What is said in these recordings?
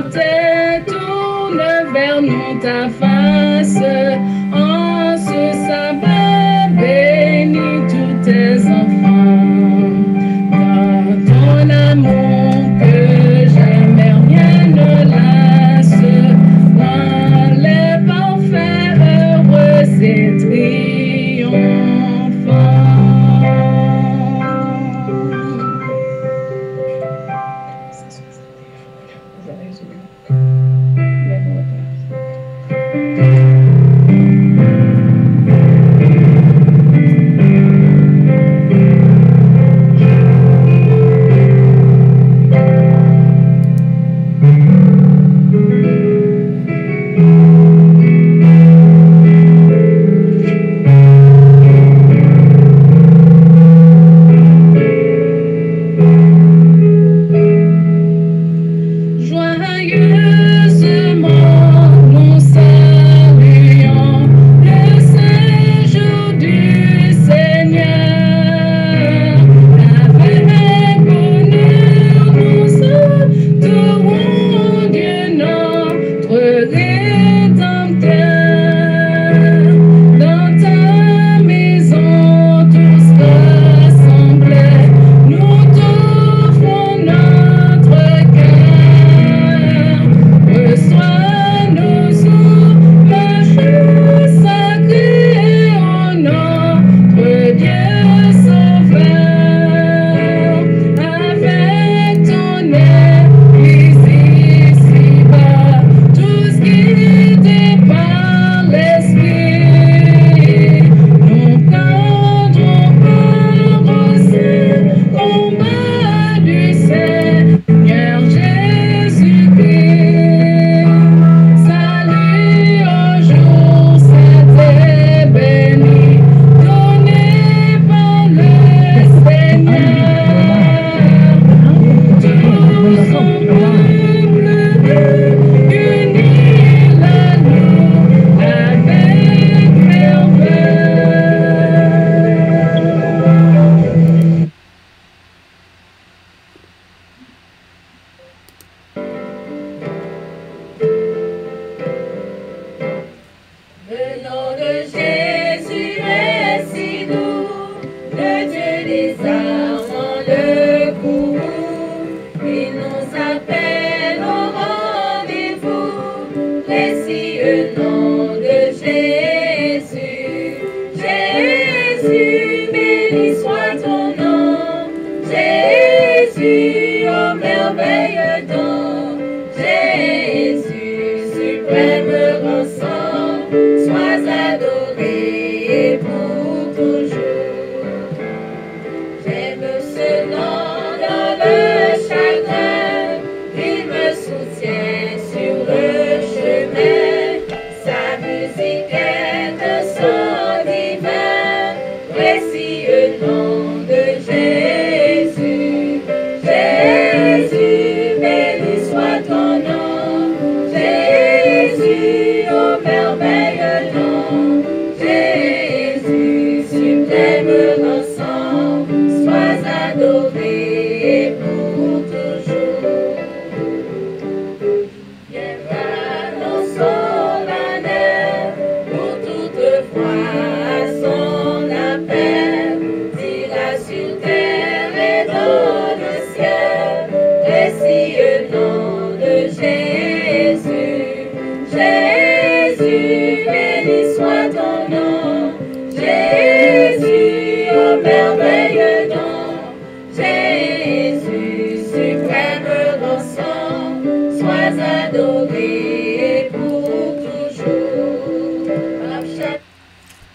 tête, tourne vers nous ta face. En ce sabbat, bénis tous tes enfants. Dans ton amour que jamais rien ne lasse. Dans les parfaits, heureux et triomphants.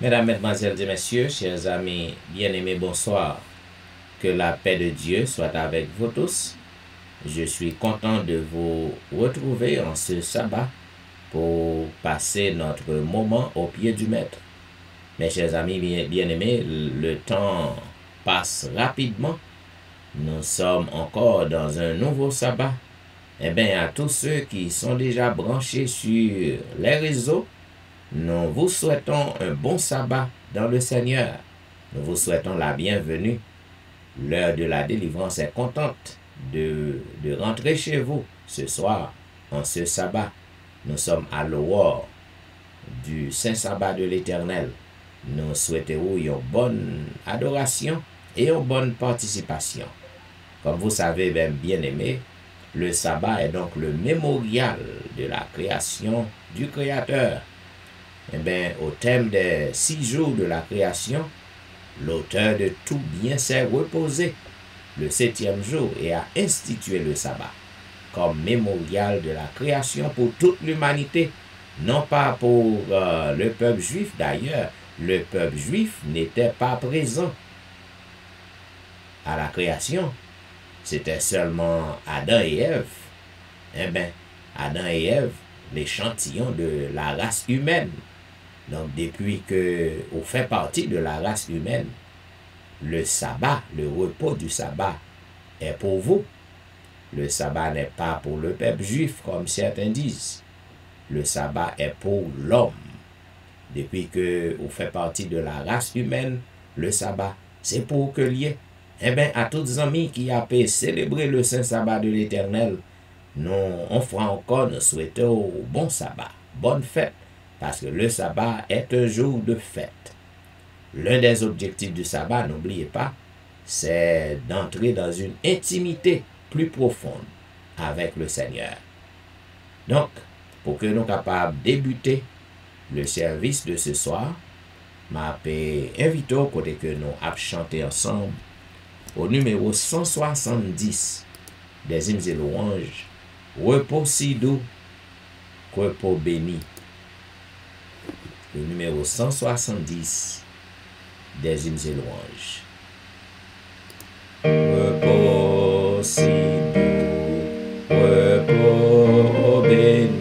Mesdames, Mesdemoiselles et Messieurs, chers amis bien-aimés, bonsoir. Que la paix de Dieu soit avec vous tous. Je suis content de vous retrouver en ce sabbat pour passer notre moment au pied du Maître. Mes chers amis bien-aimés, le temps passe rapidement. Nous sommes encore dans un nouveau sabbat. Eh bien, à tous ceux qui sont déjà branchés sur les réseaux, nous vous souhaitons un bon sabbat dans le Seigneur. Nous vous souhaitons la bienvenue. L'heure de la délivrance est contente de rentrer chez vous ce soir en ce sabbat, nous sommes à l'aurore du saint sabbat de l'Éternel. Nous souhaitons une bonne adoration et une bonne participation. Comme vous savez, bien aimé, le sabbat est donc le mémorial de la création du Créateur. Au thème des 6 jours de la création, l'auteur de tout bien s'est reposé le 7e jour et a institué le sabbat comme mémorial de la création pour toute l'humanité, non pas pour le peuple juif. D'ailleurs, le peuple juif n'était pas présent à la création. C'était seulement Adam et Ève. Adam et Ève, l'échantillon de la race humaine. Donc, depuis que vous faites partie de la race humaine, le sabbat, le repos du sabbat est pour vous. Le sabbat n'est pas pour le peuple juif, comme certains disent. Le sabbat est pour l'homme. Depuis que vous faites partie de la race humaine, le sabbat, c'est pour que lié. À tous les amis qui ont célébré le saint sabbat de l'Éternel, nous, on fera encore, nous souhaitons bon sabbat, bonne fête, parce que le sabbat est un jour de fête. L'un des objectifs du sabbat, n'oubliez pas, c'est d'entrer dans une intimité plus profonde avec le Seigneur. Donc, pour que nous soyons capables de débuter le service de ce soir, je invite au côté que nous avons chanté ensemble au numéro 170 des hymnes et louanges, repos si doux, repos béni. Le numéro 170 des hymnes et louanges. Repos si doux, repos béni,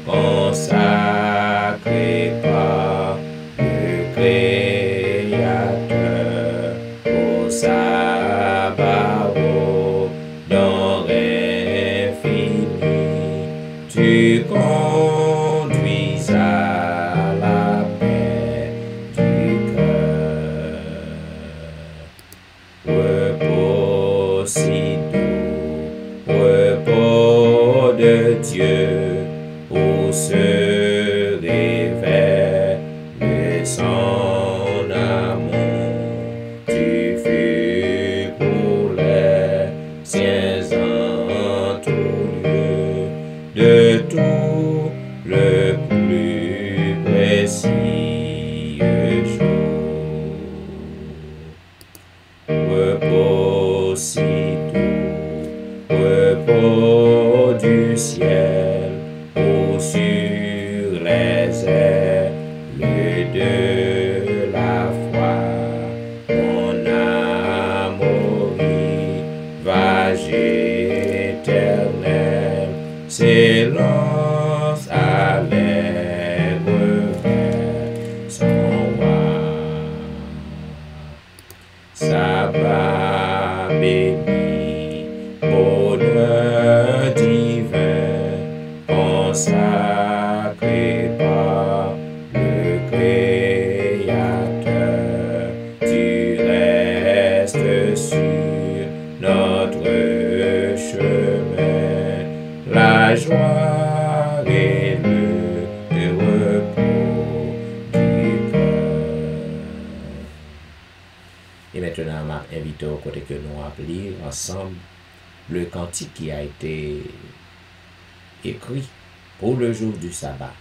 consacré par le Créateur au sabbat, dans l'infini, tu conduis à la paix du cœur. Repos si doux, repos de Dieu, où se révèle son amour. Tu fus pour les siens en tout lieu, de tout le plus précieux jour. Repos si doux, repos du ciel, où sur les ailes de la foi, mon amour rivage éternel s'élance allègre vers son roi. Sabbat béni, bonheur divin, consacré par le Créateur, tu restes sur notre chemin, la joie et le repos du cœur. Et maintenant, m'a invité au côté que nous allons lire ensemble le cantique qui a été écrit pour le jour du sabbat.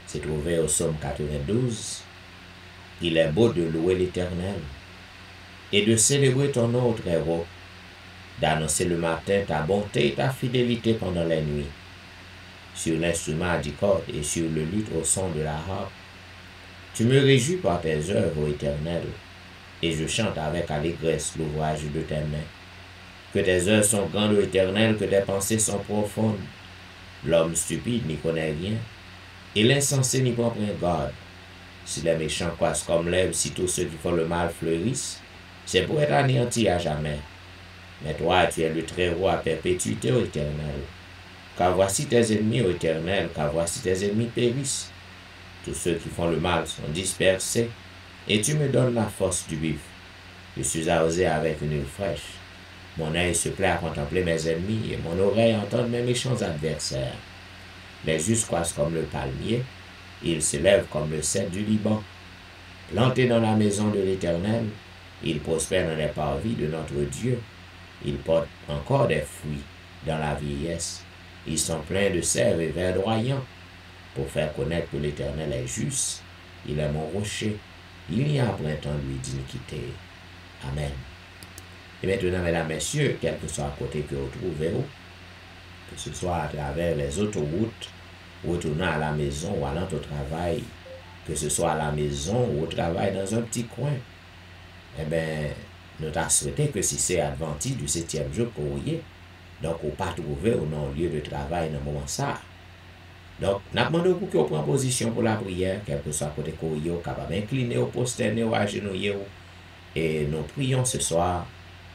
C'est trouvé au psaume 92. Il est beau de louer l'Éternel et de célébrer ton nom très haut, d'annoncer le matin ta bonté et ta fidélité pendant la nuit, sur l'instrument à 10 cordes et sur le luth au son de la harpe. Tu me réjouis par tes œuvres, ô Éternel, et je chante avec allégresse l'ouvrage de tes mains. Que tes œuvres sont grandes, ô Éternel, que tes pensées sont profondes. L'homme stupide n'y connaît rien, et l'insensé n'y prend point garde. Si les méchants croissent comme l'herbe, si tous ceux qui font le mal fleurissent, c'est pour être anéantis à jamais. Mais toi, tu es le Très-Haut à perpétuité, ô Éternel. Car voici tes ennemis, ô Éternel, car voici tes ennemis périssent. Tous ceux qui font le mal sont dispersés, et tu me donnes la force du vif. Je suis arrosé avec une huile fraîche. Mon œil se plaît à contempler mes ennemis et mon oreille entend mes méchants adversaires. Les justes croissent comme le palmier, ils s'élèvent comme le cèdre du Liban. Plantés dans la maison de l'Éternel, ils prospèrent dans les parvis de notre Dieu. Ils portent encore des fruits dans la vieillesse. Ils sont pleins de sève et verdoyants. Pour faire connaître que l'Éternel est juste, il est mon rocher. Il n'y a point en lui d'iniquité. Amen. Et maintenant, mesdames, messieurs, quel que soit à côté que vous trouvez, que ce soit à travers les autoroutes, retournant à la maison ou allant au travail, que ce soit à la maison ou au travail dans un petit coin, eh bien, nous avons souhaité que si c'est adventiste du 7e jour que vous y êtes, donc vous pas trouver au lieu de travail dans le moment ça. Donc, nous demandons pour que vous preniez position pour la prière, quel que soit à côté que vous êtes, capable d'incliner, ou posterner, ou agenouiller. Et nous prions ce soir.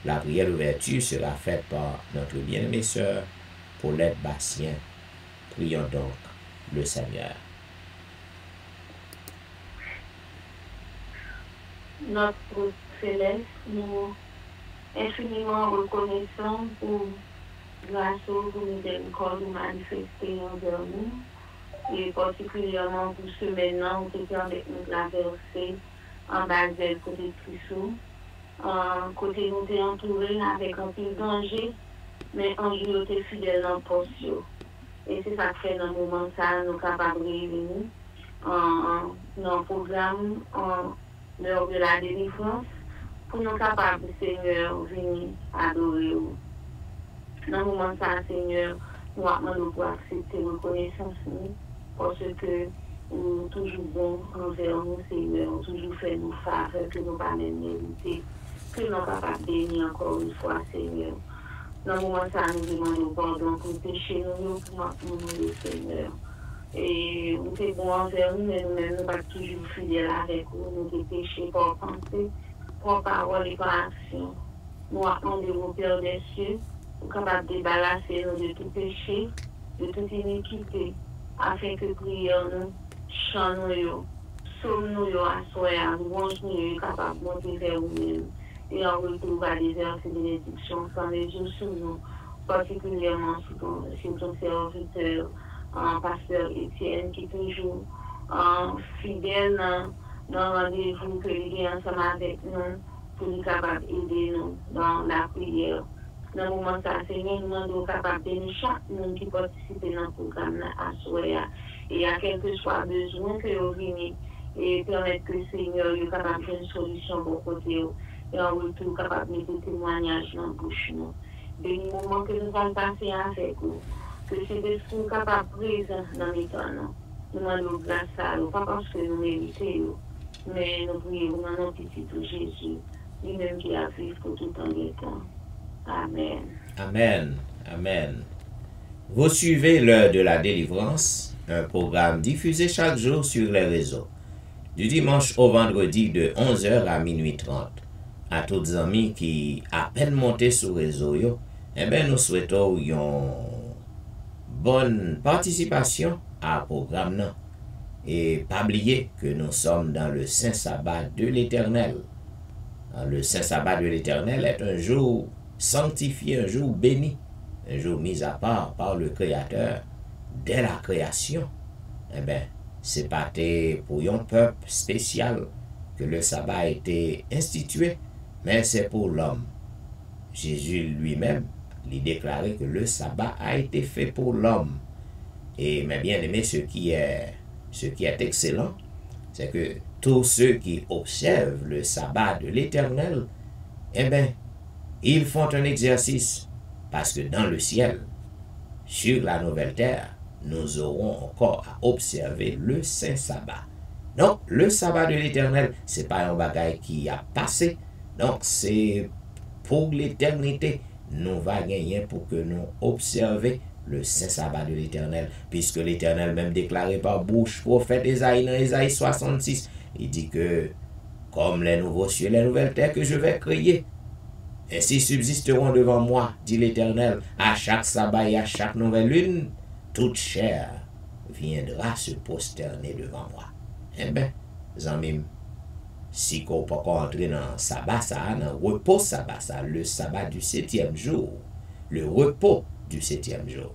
La prière d'ouverture sera faite par notre bien-aimée sœur Paulette Bastien. Prions donc le Seigneur. Notre Céleste, nous infiniment reconnaissants pour grâce au miséricorde manifestée envers nous, et particulièrement pour ce maintenant qui permet de nous traverser en bas de côté de Christ. Côté nous t'es entouré avec un peu de danger, mais en jour t'es fidèle dans le poste. Et c'est ça que fait dans le moment ça, nous capables de réunir dans le programme l'heure de la délivrance, pour nous capables, Seigneur, venir adorer. Dans le moment ça, Seigneur, nous demandons pour accepter reconnaissance, parce que nous toujours bon envers nous, Seigneur, toujours fait nous faveur que nous pas même mériter, que nous pas capables de bénir encore une fois, Seigneur. Dans le moment ça, nous demandons pardon pour pécher nous, pour nous, Seigneur. Et nous sommes bons envers nous, mais nous-mêmes, nous pas toujours fidèles avec vous, nous sommes péchés par pensée, par parole et par action. Nous attendons au Père des cieux, pour capable de débarrasser nous de tout péché, de toute iniquité, afin que prions nous, chantons nous, sommes-nous à soi, louange-nous, capable de monter vers nous-mêmes. Et en retour à des heures de bénédiction, sans les jours sur nous, particulièrement sur ton serviteur, pasteur Étienne, qui est toujours fidèle dans le rendez-vous que il est ensemble avec nous, pour nous capable d'aider nous dans la prière. Dans le moment ça, Seigneur, nous sommes capables d'aider chaque monde qui participe dans le programme à Soya. Et à quel que soit besoin que vous venez et permettre que le Seigneur est capable de faire une solution pour côté. Et en retour, capable de mettre des témoignages dans la bouche. Des moments que nous allons passer avec vous, que c'est des choses capables de présents dans les temps. Nous demandons grâce à vous, pas parce que nous méritons, mais nous prions dans notre petit Jésus, lui-même qui a vécu pour tout temps des temps. Amen. Amen. Amen. Vous suivez l'heure de la délivrance, un programme diffusé chaque jour sur les réseaux, du dimanche au vendredi de 11h à minuit 30. À tous les amis qui à peine monté sur le réseau, eh bien, nous souhaitons une bonne participation à programme. Non. Et pas oublier que nous sommes dans le Saint Sabbat de l'Éternel. Le Saint Sabbat de l'Éternel est un jour sanctifié, un jour béni, un jour mis à part par le Créateur dès la création. Eh bien, c'est pas pour un peuple spécial que le sabbat a été institué, mais c'est pour l'homme. Jésus lui-même, il déclarait que le sabbat a été fait pour l'homme. Et mais bien aimé, ce qui est excellent, c'est que tous ceux qui observent le sabbat de l'Éternel, eh bien, ils font un exercice, parce que dans le ciel, sur la nouvelle terre, nous aurons encore à observer le Saint Sabbat. Donc, le Sabbat de l'Éternel, ce n'est pas un bagage qui a passé, donc c'est pour l'éternité. Nous va gagner pour que nous observions le Saint Sabbat de l'Éternel, puisque l'Éternel même déclaré par bouche prophète Ésaïe dans Ésaïe 66, il dit que comme les nouveaux cieux, les nouvelles terres que je vais créer, ainsi subsisteront devant moi, dit l'Éternel, à chaque sabbat et à chaque nouvelle lune, toute chair viendra se prosterner devant moi. Eh bien, amis, si qu'on peut entrer dans sabbat, ça, dans le repos sabbat, ça, le sabbat du 7e jour, le repos du 7e jour.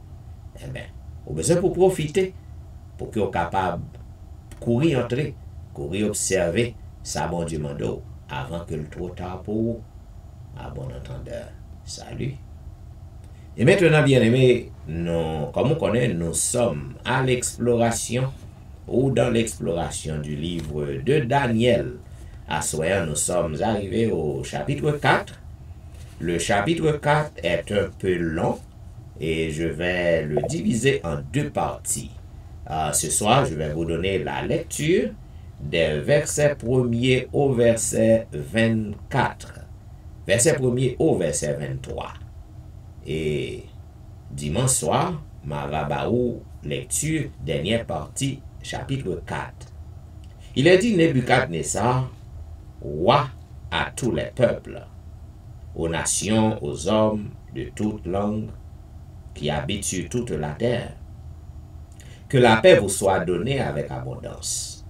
Eh bien, on a besoin pour profiter, pour qu'on soit capable de courir entrer, courir observer, ça, bon Dieu mando, avant que le trop tard pour vous. À bon entendeur, salut. Et maintenant, bien aimé, comme on connaît, nous sommes à l'exploration ou dans l'exploration du livre de Daniel. À soir, nous sommes arrivés au chapitre 4. Le chapitre 4 est un peu long et je vais le diviser en deux parties. Ce soir, je vais vous donner la lecture des versets 1er au verset 24. Verset 1er au verset 23. Et dimanche soir, ma rabaou lecture, dernière partie, chapitre 4. Il est dit Nebuchadnezzar, roi à tous les peuples, aux nations, aux hommes de toute langue qui habitent sur toute la terre. Que la paix vous soit donnée avec abondance.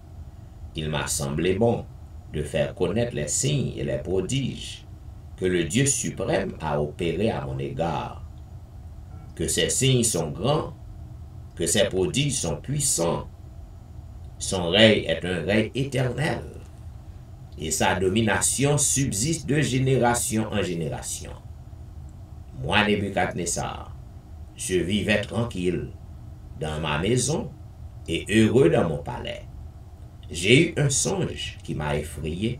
Il m'a semblé bon de faire connaître les signes et les prodiges que le Dieu suprême a opéré à mon égard. Que ces signes sont grands, que ces prodiges sont puissants. Son règne est un règne éternel, et sa domination subsiste de génération en génération. Moi, Nebuchadnezzar, je vivais tranquille dans ma maison et heureux dans mon palais. J'ai eu un songe qui m'a effrayé,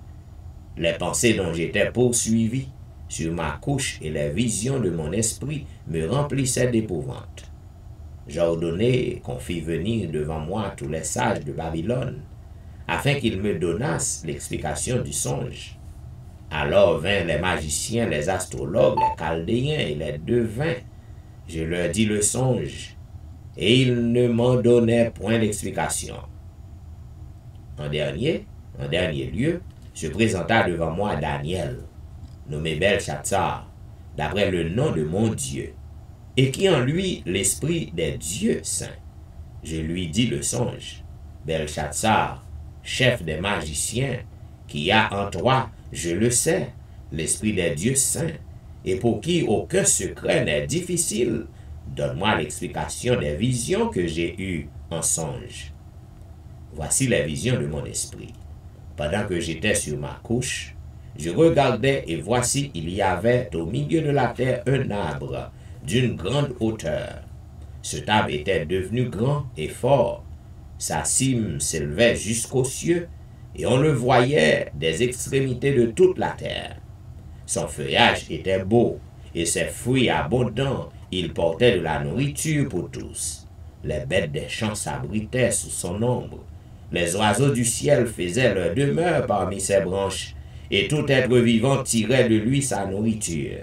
les pensées dont j'étais poursuivi sur ma couche et les visions de mon esprit me remplissaient d'épouvante. J'ai ordonné qu'on fît venir devant moi tous les sages de Babylone, afin qu'ils me donnassent l'explication du songe. Alors vinrent les magiciens, les astrologues, les chaldéens et les devins. Je leur dis le songe, et ils ne m'en donnaient point d'explication. En dernier lieu, se présenta devant moi Daniel, nommé Belshazzar, d'après le nom de mon Dieu, et qui en lui l'esprit des dieux saints. Je lui dis le songe, Belshazzar, chef des magiciens, qui a en toi, je le sais, l'esprit des dieux saints, et pour qui aucun secret n'est difficile, donne-moi l'explication des visions que j'ai eues en songe. Voici les visions de mon esprit. Pendant que j'étais sur ma couche, je regardais et voici il y avait au milieu de la terre un arbre d'une grande hauteur. Cet arbre était devenu grand et fort. Sa cime s'élevait jusqu'aux cieux et on le voyait des extrémités de toute la terre. Son feuillage était beau et ses fruits abondants. Il portait de la nourriture pour tous. Les bêtes des champs s'abritaient sous son ombre. Les oiseaux du ciel faisaient leur demeure parmi ses branches, et tout être vivant tirait de lui sa nourriture.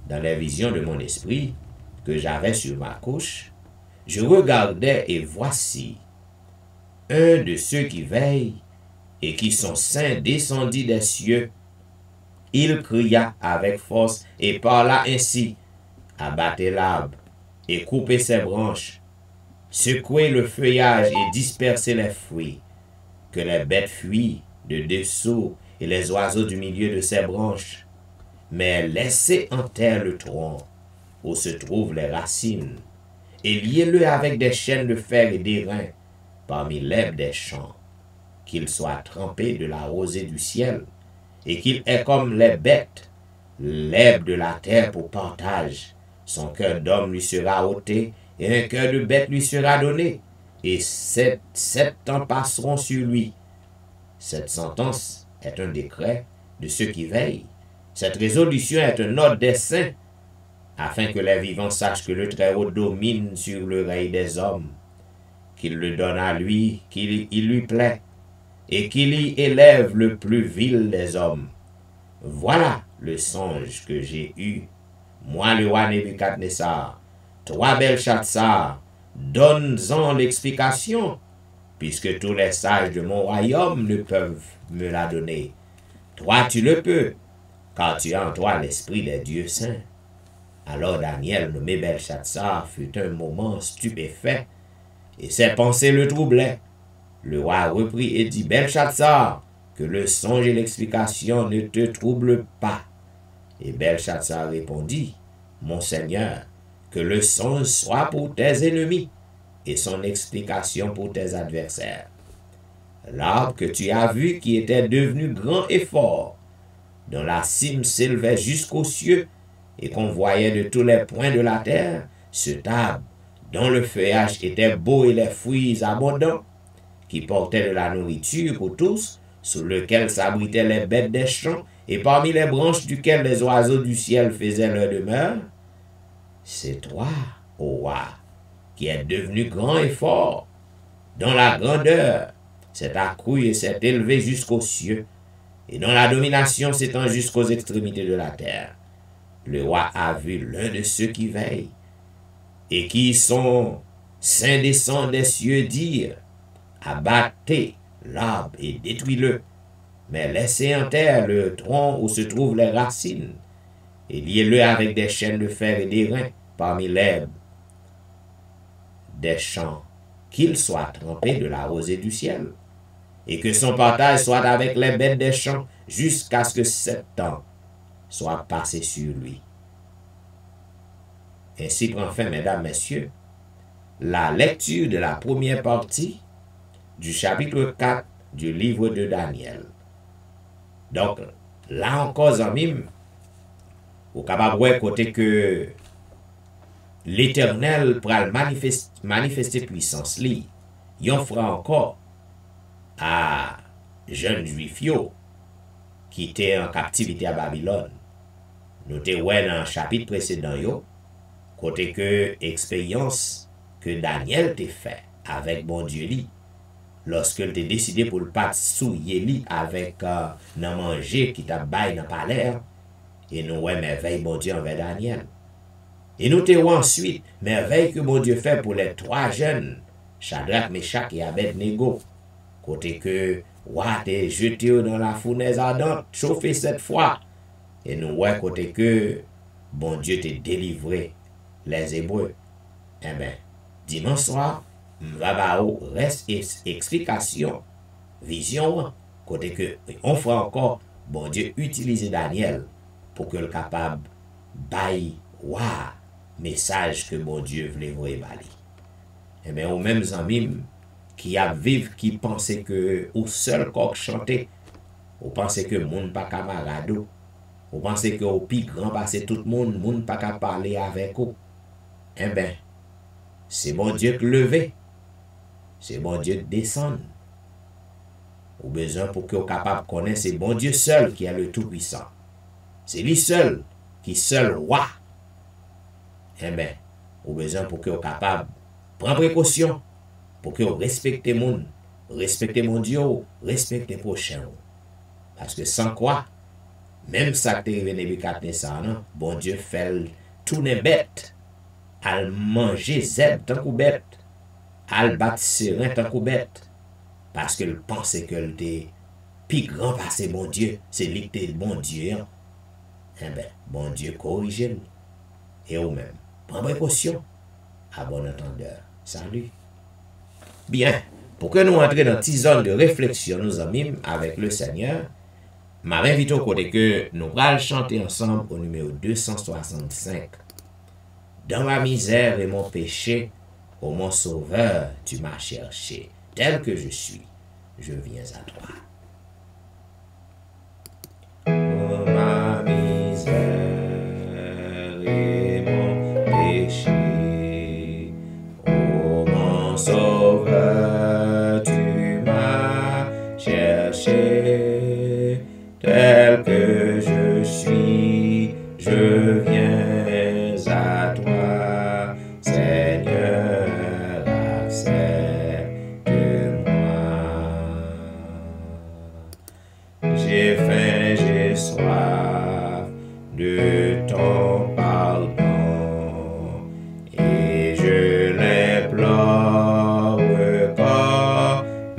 Dans les visions de mon esprit, que j'avais sur ma couche, je regardais et voici, un de ceux qui veillent et qui sont saints descendit des cieux. Il cria avec force et parla ainsi, abattez l'arbre et coupez ses branches, secouez le feuillage et dispersez les fruits, que les bêtes fuient de dessous et les oiseaux du milieu de ses branches. Mais laissez en terre le tronc, où se trouvent les racines, et liez-le avec des chaînes de fer et d'airain, parmi l'herbe des champs, qu'il soit trempé de la rosée du ciel, et qu'il ait comme les bêtes, l'herbe de la terre pour partage. Son cœur d'homme lui sera ôté, et un cœur de bête lui sera donné, et sept ans passeront sur lui. Cette sentence est un décret de ceux qui veillent. Cette résolution est un ordre des saints, afin que les vivants sachent que le Très-Haut domine sur le règne des hommes, qu'il le donne à lui, qu'il lui plaît, et qu'il y élève le plus vil des hommes. Voilà le songe que j'ai eu. Moi, le roi Nebuchadnezzar, toi, Belshazzar, donne-en l'explication, puisque tous les sages de mon royaume ne peuvent me la donner. Toi, tu le peux, car tu as en toi l'esprit des dieux saints. Alors Daniel, nommé Belshazzar, fut un moment stupéfait, et ses pensées le troublaient. Le roi reprit et dit, Belshazzar, que le songe et l'explication ne te troublent pas. Et Belshazzar répondit, mon Seigneur, que le songe soit pour tes ennemis et son explication pour tes adversaires. L'arbre que tu as vu qui était devenu grand et fort, dont la cime s'élevait jusqu'aux cieux et qu'on voyait de tous les points de la terre, cet arbre dont le feuillage était beau et les fruits abondants, qui portait de la nourriture pour tous, sous lequel s'abritaient les bêtes des champs, et parmi les branches duquel les oiseaux du ciel faisaient leur demeure, c'est toi, ô roi, qui es devenu grand et fort, dont la grandeur s'est accrue et s'est élevée jusqu'aux cieux, et dont la domination s'étend jusqu'aux extrémités de la terre. Le roi a vu l'un de ceux qui veillent, et qui sont saints descendants des cieux dire, abattez l'arbre et détruis-le, mais laissez en terre le tronc où se trouvent les racines, et liez-le avec des chaînes de fer et d'airain parmi l'herbe des champs, qu'il soit trempé de la rosée du ciel, et que son partage soit avec les bêtes des champs, jusqu'à ce que 7 ans soient passés sur lui. Ainsi prend fin, mesdames, messieurs, la lecture de la première partie du chapitre 4 du livre de Daniel. Donc, là encore, amis, vous êtes capable de voir côté que l'Éternel pral manifester puissance li, yon fera encore à jeunes juifs qui étaient en captivité à Babylone. Nous te ouais dans le chapitre précédent yo, côté que expérience que Daniel t'a fait avec bon Dieu li, lorsque il t'a décidé pour le pas souiller li avec nan manger qui t'a bail dans palais, et nous ouais merveille bon Dieu envers Daniel. Et nous te ouais ensuite merveille que bon Dieu fait pour les 3 jeunes, Shadrach, Meshach et Abednego, côté que ouah t'es jeté dans la fournaise ardente, chauffé 7 fois, et nous ouais côté que bon Dieu t'a délivré les Hébreux. Eh bien, dimanche soir, m'va reste explication, vision, côté que on fera encore, bon Dieu utilise Daniel pour que le capable baille ouah message que bon Dieu voulait vous évaluer. Eh bien, aux mêmes amis qui a vivre, qui pensaient que au seul coq chanter, ou pensez que moun pas camarade, ou pensez que au plus grand passé tout le monde, moun pas qu'à parler avec vous. Eh bien, c'est bon Dieu qui lever, c'est bon Dieu qui descend. Ou besoin pour que vous capable de connaître, c'est bon Dieu seul qui est le Tout-Puissant. C'est lui seul qui seul roi. Eh bien, ou besoin pour que vous capable de prendre précaution, pour que vous respectez mon Dieu, respectez prochain. Parce que sans quoi, même ça qui est arrivé Nebuchadnezzar, bon Dieu fait tourner bête, à manger zèbre tant que bête, à battre serein tant que bête, parce qu'il pensait que était plus grand passé bon Dieu, c'est lui qui était bon Dieu. Eh bien, bon Dieu corrige et vous-même, prends précaution, à bon entendeur. Salut. Bien, pour que nous entrions dans une petite zone de réflexion, nous amis, avec le Seigneur, m'a invité au côté que nous allons chanter ensemble au numéro 265. Dans ma misère et mon péché, ô mon sauveur, tu m'as cherché. Tel que je suis, je viens à toi. Dans ma misère et mon péché, ô mon sauveur, tu m'as cherché. Tel que je suis, je viens à toi, Seigneur, accepte-moi. J'ai faim, j'ai soif de ton pardon, et je l'implore comme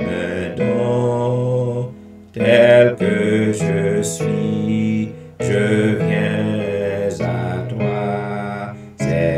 un don. Tel que je suis, je viens à toi, Seigneur.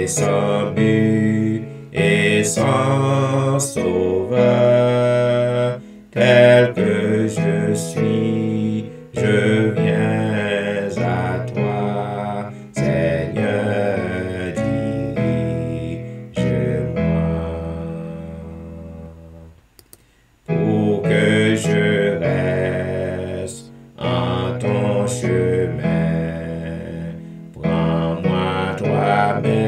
et sans but et sans sauveur, tel que je suis, je viens à toi, Seigneur, dirige-moi. Pour que je reste en ton chemin, prends-moi toi-même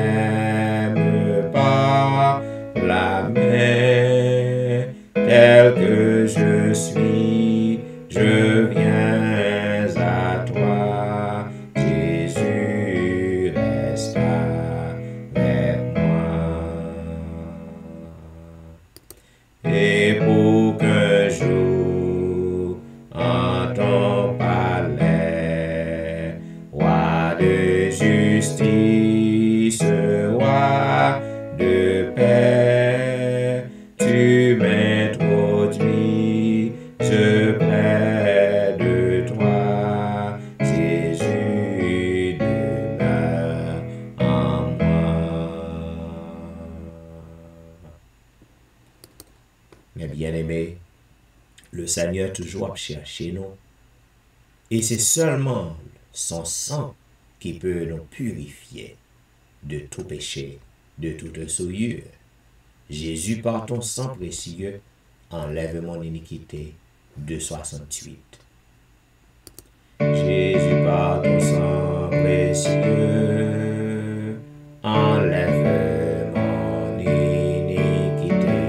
par la main, tel que je suis, je viens à toi, Jésus, reste avec moi. Et pour qu'un jour, en ton palais, roi de justice, roi de paix, tu m'introduis, je près de toi, Jésus demeure en moi. Mes bien-aimés, le Seigneur toujours chercher nous, et c'est seulement son sang qui peut nous purifier de tout péché, de toute souillure. Jésus, par ton sang précieux, enlève mon iniquité. 2:68. Jésus, par ton sang précieux, enlève mon iniquité.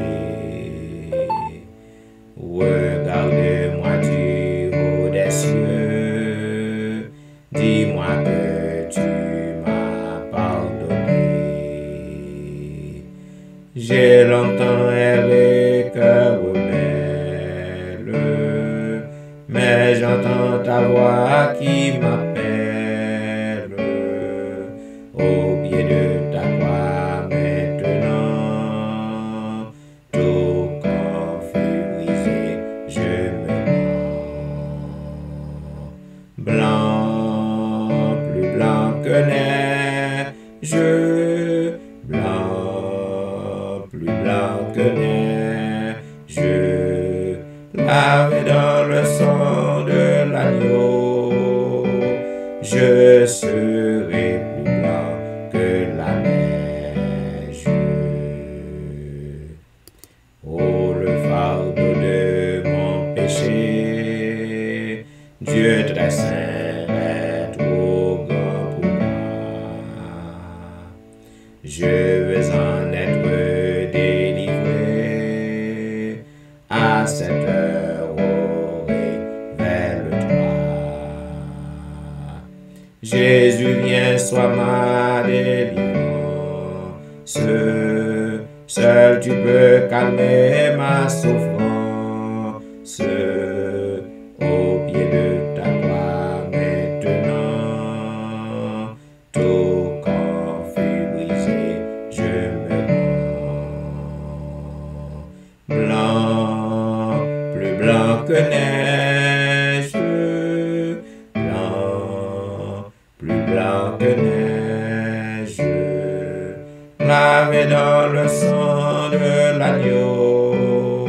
Regarde-moi du haut des cieux, dis-moi que tu m'as pardonné. J'ai longtemps erré cœur rebelle, mais j'entends ta voix qui m'appelle. Au pied de ta croix maintenant, tout corps fut brisé, je me rends. Blanc, plus blanc que neige, blanc, plus blanc que neige, lavé dans le sang de l'agneau, je serai plus blanc que la neige. Oh, le fardeau de mon péché, Dieu très saint est trop grand pour moi. Je veux en être délivré à cette heure, oh, révèle-toi. Jésus, viens, sois ma délivrance. Seul tu peux calmer ma souffrance. Au pied de ta croix maintenant, tout corps fut brisé, je me rends. Blanc, plus blanc que neige, blanc, plus blanc que neige, lavé dans le sang de l'agneau,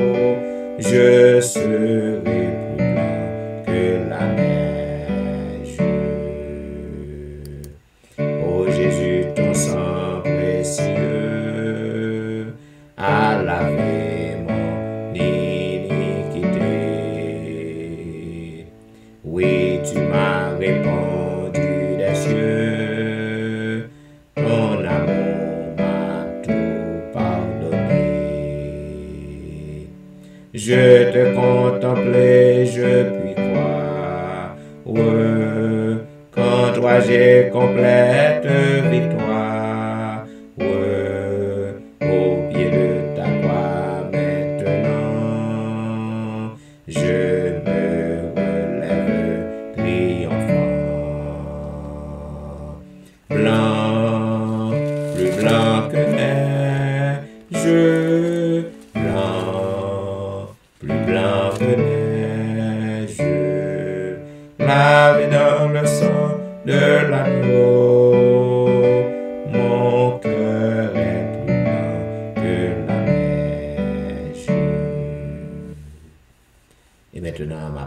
je serai plus blanc que la neige. Ô Jésus, ton sang précieux a lavé mon iniquité. Oui, tu m'as répondu des cieux, ton amour m'a tout pardonné. Je te contemplais, je puis croire, qu'en toi j'ai complète victoire. Au pied de ta croix maintenant, je me relève triomphant. Blanc, plus blanc que neige, blanc, plus blanc que neige, lavé dans le sang de l'agneau,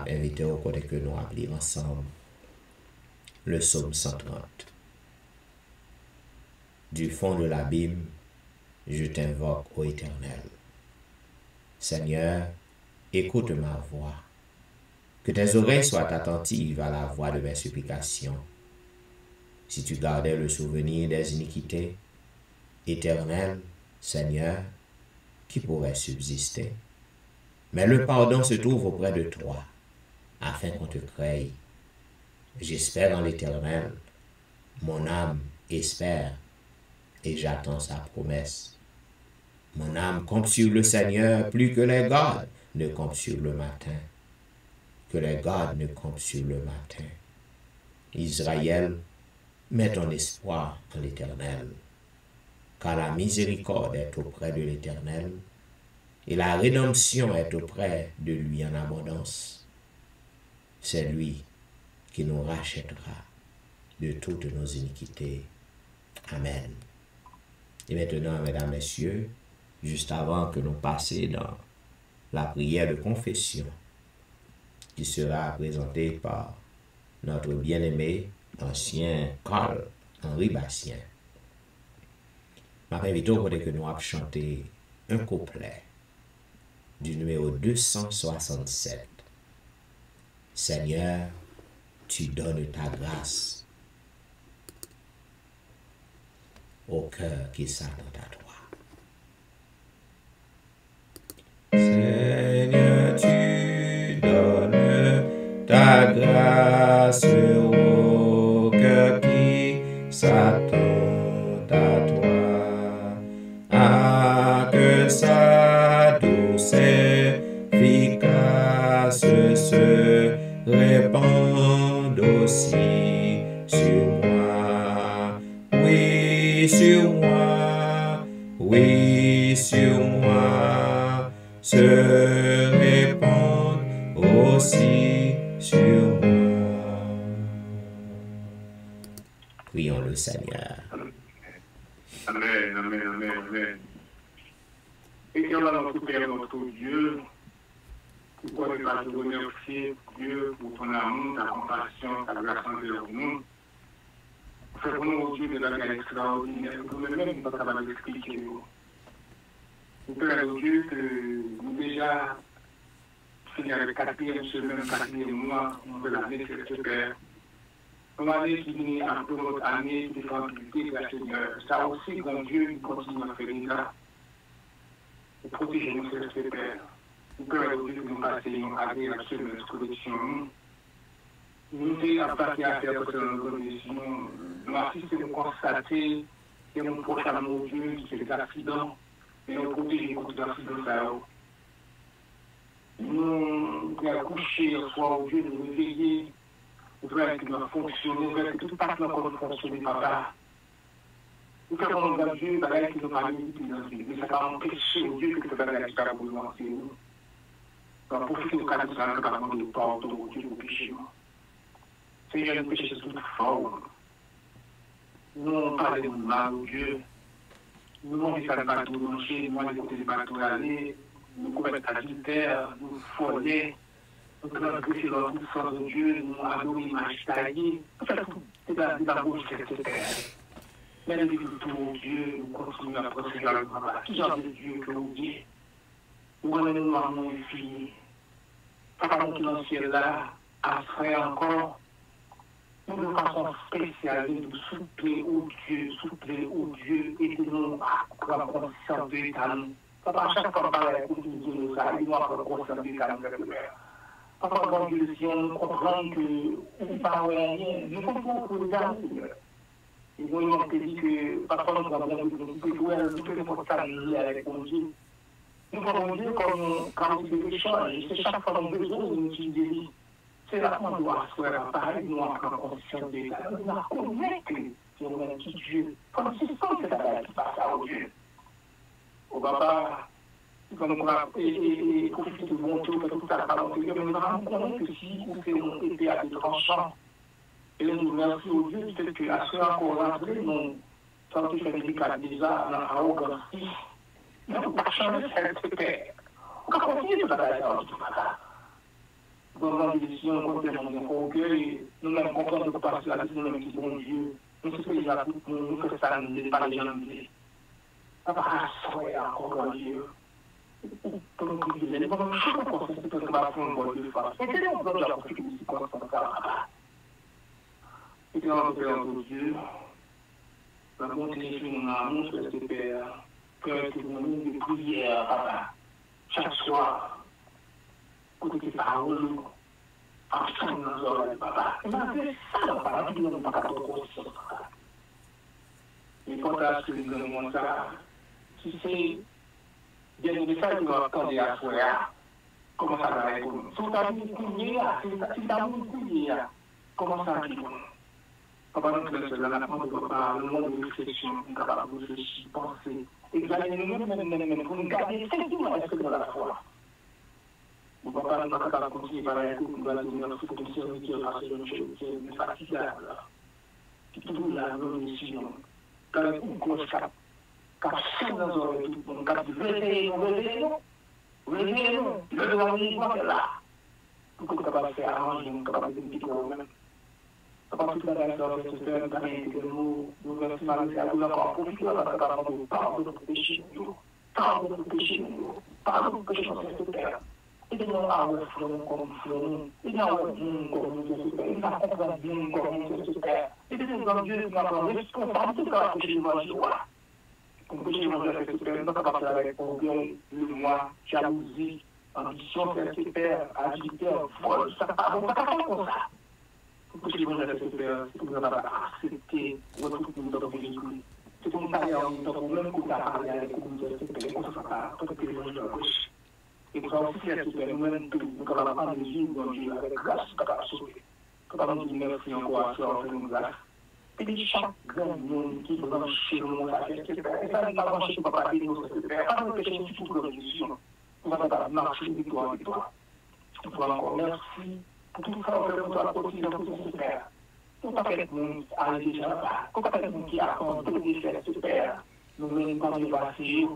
m'a invité au côté que nous appelons ensemble le psaume 130. Du fond de l'abîme, je t'invoque, ô Éternel. Seigneur, écoute ma voix. Que tes oreilles soient attentives à la voix de mes supplications. Si tu gardais le souvenir des iniquités, Éternel, Seigneur, qui pourrait subsister? Mais le pardon se trouve auprès de toi, afin qu'on te crée. J'espère en l'Éternel, mon âme espère, et j'attends sa promesse. Mon âme compte sur le Seigneur plus que les gardes ne comptent sur le matin. Que les gardes ne comptent sur le matin. Israël, mets ton espoir en l'Éternel, car la miséricorde est auprès de l'Éternel, et la rédemption est auprès de lui en abondance. C'est lui qui nous rachètera de toutes nos iniquités. Amen. Et maintenant, mesdames, messieurs, juste avant que nous passions dans la prière de confession, qui sera présentée par notre bien-aimé ancien Carl Henri Bastien, je m'invite au côté que nous avons chanté un couplet du numéro 267. Seigneur, tu donnes ta grâce au cœur qui s'attend à toi. Seigneur, tu donnes ta grâce au cœur qui s'attend à toi. Ah, que sa douce efficace se répande aussi sur moi. Oui, sur moi. Oui, sur moi. Se répand aussi sur moi. Prions le Seigneur. Amen, amen, amen, amen. Éternel notre Père, notre Dieu, pourquoi ne pas te remercier, Dieu, pour ton amour, ta compassion, ta grâce envers nous. Fais pour nous, Dieu, de la grâce extraordinaire, que nous-mêmes, nous ne sommes pas capables d'expliquer. Nous prions, Dieu, que nous déjà, finir avec 4e semaine, 4e mois, de l'année, Père. Une année qui vient après notre année de tranquillité, Seigneur. Ça aussi, grand Dieu, nous continuons à faire ça. Pour protéger nous, Père. Nous prions, Dieu, que nous passions à la semaine de correction. Nous avons passé à faire notre condition. Nous assistons à constater que nous prochains, mon Dieu, qui fait des accidents. Et nous protéger contre l'accident. Nous avons couché le soir au Dieu, nous réveiller. Nous voulons que nous fonctionnions, que tout passe encore de fonctionner, papa. Nous faisons dans Dieu, que nous parlons de vie. Mais ça va empêcher au Dieu que tu vas aller jusqu'à vous lancer. Nous allons profiter de cas de ça, nous allons de pardon au Dieu, au péché. Seigneur, nous péchons sous toute forme. Nous parlons de mal au Dieu. Nous n'avons pas de bateau manger, nous n'avons pas de bateau aller, nous commettons adultère, nous follets, nous transgressons leur puissance de Dieu, nous avons une image taillée. Nous faisons tout, c'est la bouche de cette terre. Mais nous vivons tout, mon Dieu, nous continuons à procéder à l'État. Qui genre de Dieu que nous dit? Nous revenons à mon fille. Papa, nous qui dans le ciel là, à frère encore. Nous, de façon spéciale, nous souffler au Dieu, et de nous prendre conscience de l'État. Papa, à chaque fois qu'on parle avec nous, ça, il doit prendre conscience de l'État. Papa, quand Dieu, si on comprend que nous ne parlons rien, nous comprenons pour les amis. Et nous, on te dit que, parfois, nous avons nous pouvons s'amuser avec mon Dieu. Nous pouvons dire quand il y a des échanges, c'est chaque fois qu'on a besoin de nous utiliser. C'est là qu'on doit faire pareil, nous en prendre conscience de l'État. Nous doit connaître que c'est un petit Dieu. Comme si c'est ça qui passe au Dieu. Au papa, quand on a profité de mon tour, tout ça, mais nous avons connaître que si nous faisons épée à des tranchants, et nous remercions au Dieu, peut-être qu'à ce qu'on rentre, nous sommes fait des déjà dans l'arrogance. Mais on ne peut pas changer cette paix. On va continuer de la bataille, tout ça. dans l'édition, on compte dans orgueil, nous-mêmes comprenons que parce que la vie, nous-mêmes qui bon Dieu, nous sommes déjà tout, nous faisons ça, nous ne pas les gens dire. Papa, soyez encore Dieu. Pour nous prier, les bonnes choses qu'on fait, c'est que nous allons faire un bon Dieu face. Et c'est donc que nous avons fait ici, comme ça, et puis, on va faire Dieu. La bonté sur mon amour, c'est le Père, que nous de prière, papa, chaque soir, côté des paroles, enfin, nous aurons, papa. Et malgré ça, papa, nous n'avons pas qu'à trop ça. Et quand est-ce que nous avons ça, si c'est bien des messages que nous attendons à soi, comment ça va être pour nous? Si vous avez une prière, si vous avez une prière, comment ça va être pour nous? Papa, nous laissons la nature de papa, le monde de réflexion, nous sommes capables de réfléchir, penser, examiner nous-mêmes, pour nous garder effectivement l'esprit de la foi. Nous papa, nous sommes capables de continuer par la écoute, nous allons donner notre fruit de serviteur parce que nous sommes fatiguables. Qui toujours là, nous nous décidons. Quand une grosse cape, car si nous avons tout, nous avons réveillons, le gouvernement est là. Pour que nous soyons capables de faire arranger, nous sommes capables de dire nous-mêmes. Papa, toute la direction de ce père, nous remercions à vous encore pour que nous parlons de nos péchés, parlons de nos péchés, parlons de nos péchés dans ce père. Et de nous avoir comme nous, et de nous avoir comme nous, et de nous comprendre bien comme nous, Père. Et de nous avoir Dieu, nous avons responsabilité de la péché de la joie. Comme péché de la ce père, nous sommes capables avec orgueil, le moi, jalousie, ambition, Père, agitateur, vol, ça ne va pas faire comme ça. Pour que les gens c'est pour nous accepter votre culture de Jésus. C'est pour nous parler en même temps, même pour parler avec nous, pour que les gens gauche. Et pour ça aussi, c'est nous-mêmes, nous allons prendre les jours dans Dieu avec grâce, capable de sauver. Capable de nous merci encore à soi, nous grâce. Et puis chaque grand monde qui nous enchaîne, nous et ça ne va pas marcher pour pas parler, nous, c'est pas nous pécher du tout pour la religion. Nous allons pas marcher de victoire en victoire. Nous allons encore merci. Pour tout ça, on fait pour la quotidien pour ce père. Pour pas que le monde aille déjà là-bas. Pour pas que le monde qui a compris de faire ce père. Nous ne pas nous passer.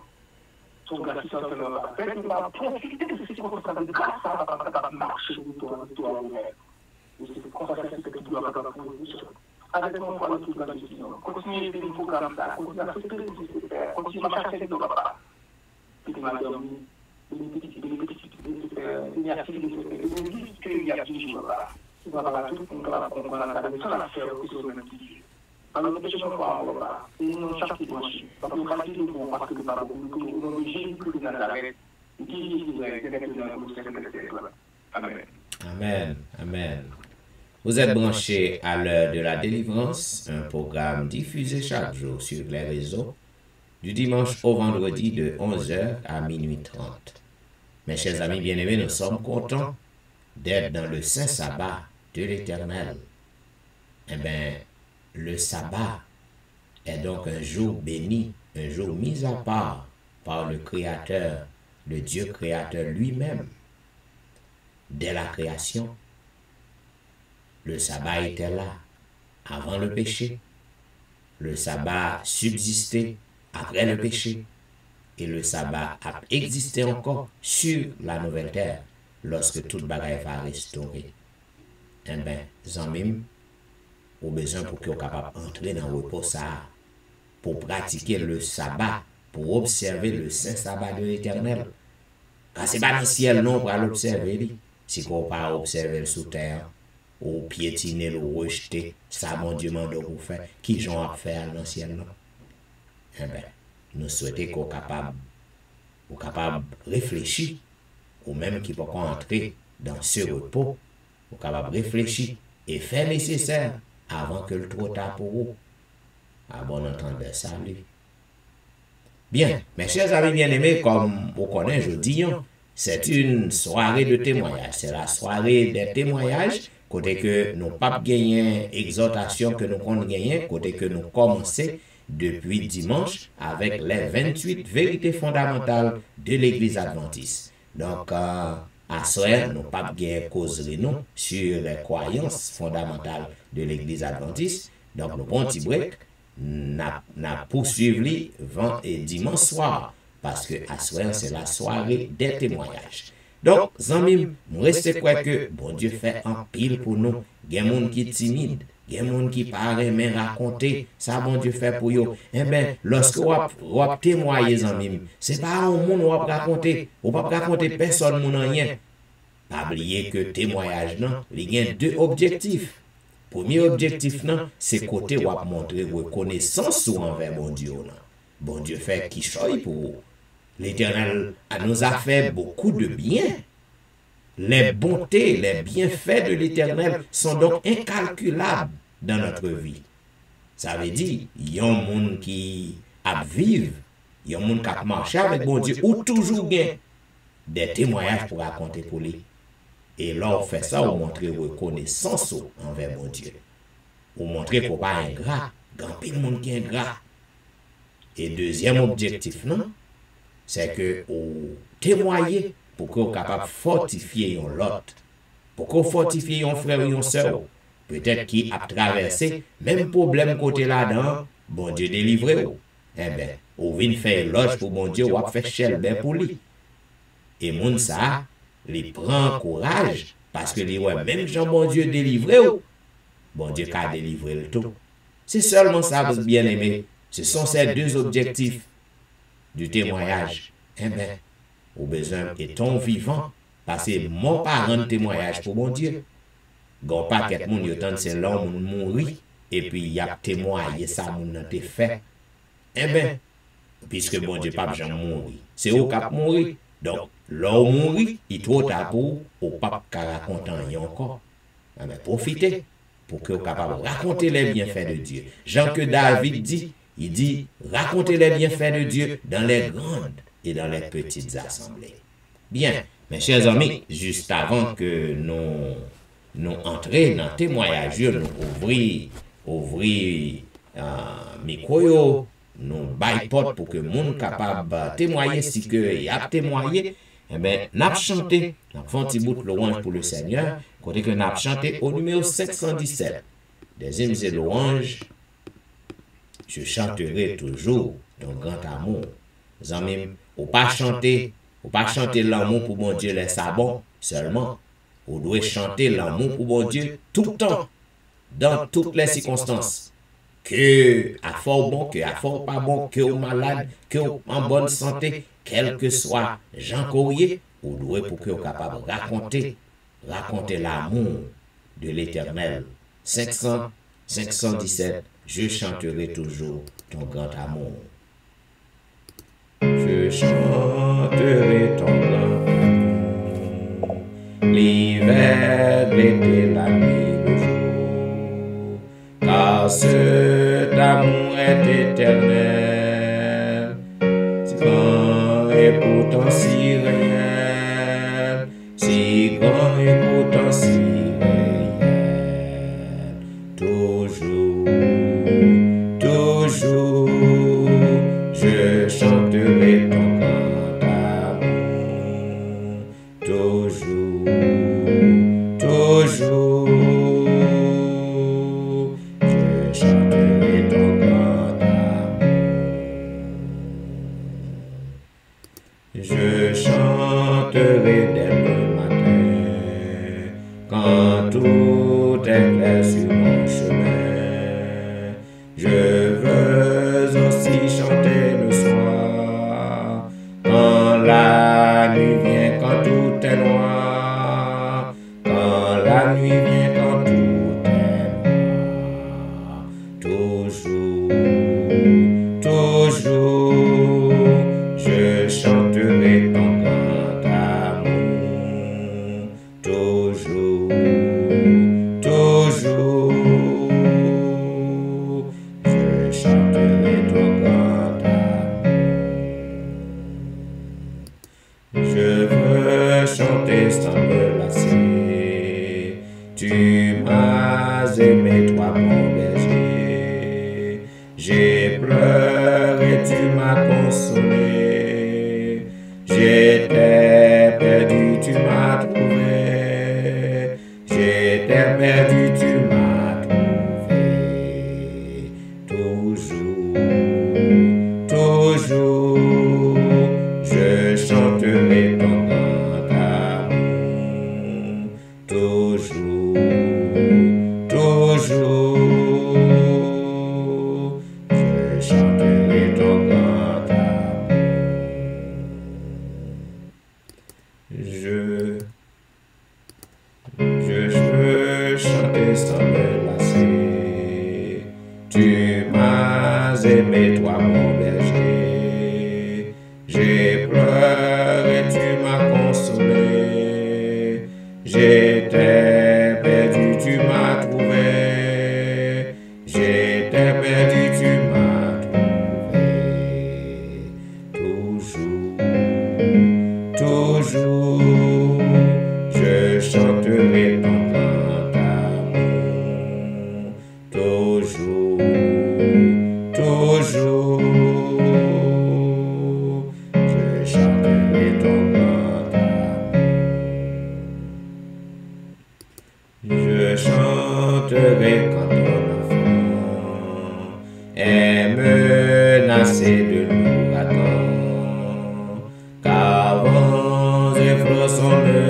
Son grâce, ça fait là-bas. Faites-nous profiter de ces circonstances de grâce, ça va marcher pour toi ouvert. Et c'est pour ça que c'est que tu dois pas pour nous. Avec mon foi, toute la décision. Continuez de nous comme ça. Continuez à soutenir ce père. Continuez à chercher de papa. Et tu m'as dormi. Amen, amen. Vous êtes branchés à l'heure de la délivrance, un programme diffusé chaque jour sur les réseaux, du dimanche au vendredi de 11h à minuit 30. Mes chers amis bien-aimés, nous sommes contents d'être dans le saint sabbat de l'Éternel. Eh bien, le sabbat est donc un jour béni, un jour mis à part par le Créateur, le Dieu créateur lui-même. Dès la création, le sabbat était là avant le péché. Le sabbat subsistait après le péché. Et le sabbat a existé encore sur la nouvelle terre lorsque toute bagaille va restaurer. Eh bien, Zanmim, au besoin pour qu'ils soient capables d'entrer dans le repos ça, pour pratiquer le sabbat, pour observer le saint sabbat de l'Éternel. Car ce n'est pas dans le ciel non pour l'observer. Si on ne pas observer le sous terre, ou piétiner, le rejeter, ça, mon Dieu, m'a donné pour faire, qui j'en a fait dans le ciel non? Eh bien, nous souhaitons qu'on soit capable de réfléchir, ou même qui peut entrer dans ce repos, ou capable de réfléchir et faire nécessaire avant que le trop tard pour vous. À bon entendeur, salut. Bien, mes chers amis bien-aimés, comme vous connaissez, je dis, c'est une soirée de témoignage. C'est la soirée des témoignages, côté que nous pas gagné exhortation que nous comptons gagner, côté que nous commençons depuis dimanche avec les 28 vérités fondamentales de l'Église adventiste. Donc, à soir, nous pas gagné causerie nous sur les croyances fondamentales de l'Église adventiste. Donc, nous prenons un petit break, n'a poursuivi dimanche soir, parce que à soir, c'est la soirée des témoignages. Donc, zanmim, reste quoi que bon Dieu fait en pile pour nous. Il y a des gens qui sont timides, il y a des gens qui parlent mais raconter, ça bon Dieu fait pour eux. Eh bien, lorsque vous témoignez, zanmim, c'est pas un monde où vous raconter, ou pas raconter personne moun rien. Pas oublier que témoignage, non, il y a deux objectifs. Premier objectif, non, c'est côté où montrer reconnaissance envers mon Dieu. Non. Bon Dieu fait qui choisit pour vous. L'Éternel nous a fait beaucoup de bien. Les bontés, les bienfaits de l'Éternel sont donc incalculables dans notre vie. Ça veut dire, il y a un monde qui a vivre, il y a un monde qui a marché avec bon Dieu, ou toujours gain des témoignages pour raconter pour lui. Et là, on fait ça, on montre reconnaissance envers mon Dieu. On montre qu'on n'est pas ingrat, grand pile de monde qui est ingrat. Et deuxième objectif, non? C'est que vous témoignez pour que vous soyez capable de fortifier l'autre. Pour que vous fortifiez un frère ou une soeur. Peut-être qui a traversé même problème côté là-dedans, bon Dieu délivre vous. Eh bien, vous venez faire l'oge pour bon Dieu, ou faire chel ben pour lui. Et moun ça, il prend courage parce que les ouais, même Jean bon Dieu délivre vous. Bon Dieu qu'a délivré le tout. C'est seulement ça, bien aimé. Ce sont ces deux objectifs du témoignage. Eh bien, au besoin étant vivant, parce que mon parent témoignage pour mon Dieu. Gon pas quelqu'un moun yotan c'est l'homme mourir et puis il a témoigné ça moun nan te fait. Eh bien, puisque bon Dieu pas jamais mourir, c'est au cap mourir. Donc, l'homme mourir, il trop tard pour au pas raconter rien encore. Eh bien, profitez pour que vous capable de raconter les bienfaits de Dieu. Jean que David dit, il dit, racontez les bienfaits de Dieu dans les grandes et dans les petites assemblées. Bien, mes chers amis, juste avant que nous entrions dans le témoignage, nous ouvrir micro, nous baillons pour que le monde capable de témoigner si que il a témoigné. Eh bien, nous avons chanté, nous avons fait un petit bout de louange pour le Seigneur, côté que nous avons chanté au numéro 517 des hymnes et louanges. Je chanterai toujours ton grand amour. Zanmim, ou pas chanter l'amour pour mon Dieu les sabots seulement. Vous devez chanter l'amour pour mon Dieu tout le temps, dans toutes les circonstances. Que à fort bon, que à fort pas bon, que au malade, que en bonne santé, quel que soit Jean Courrier, vous devez pour que vous capable de raconter l'amour de l'Éternel. 517, je chanterai toujours ton grand amour. Je chanterai ton grand amour, l'hiver, l'été, la nuit, le jour, car cet amour est éternel, si grand et pourtant si réel, si grand et pourtant si réel, toujours, toujours, je chanterai ton grand amour, toujours, toujours, je chanterai ton grand amour. Je chanterai dès le matin, quand tout est clair sur mon chemin. Je veux aussi chanter le soir,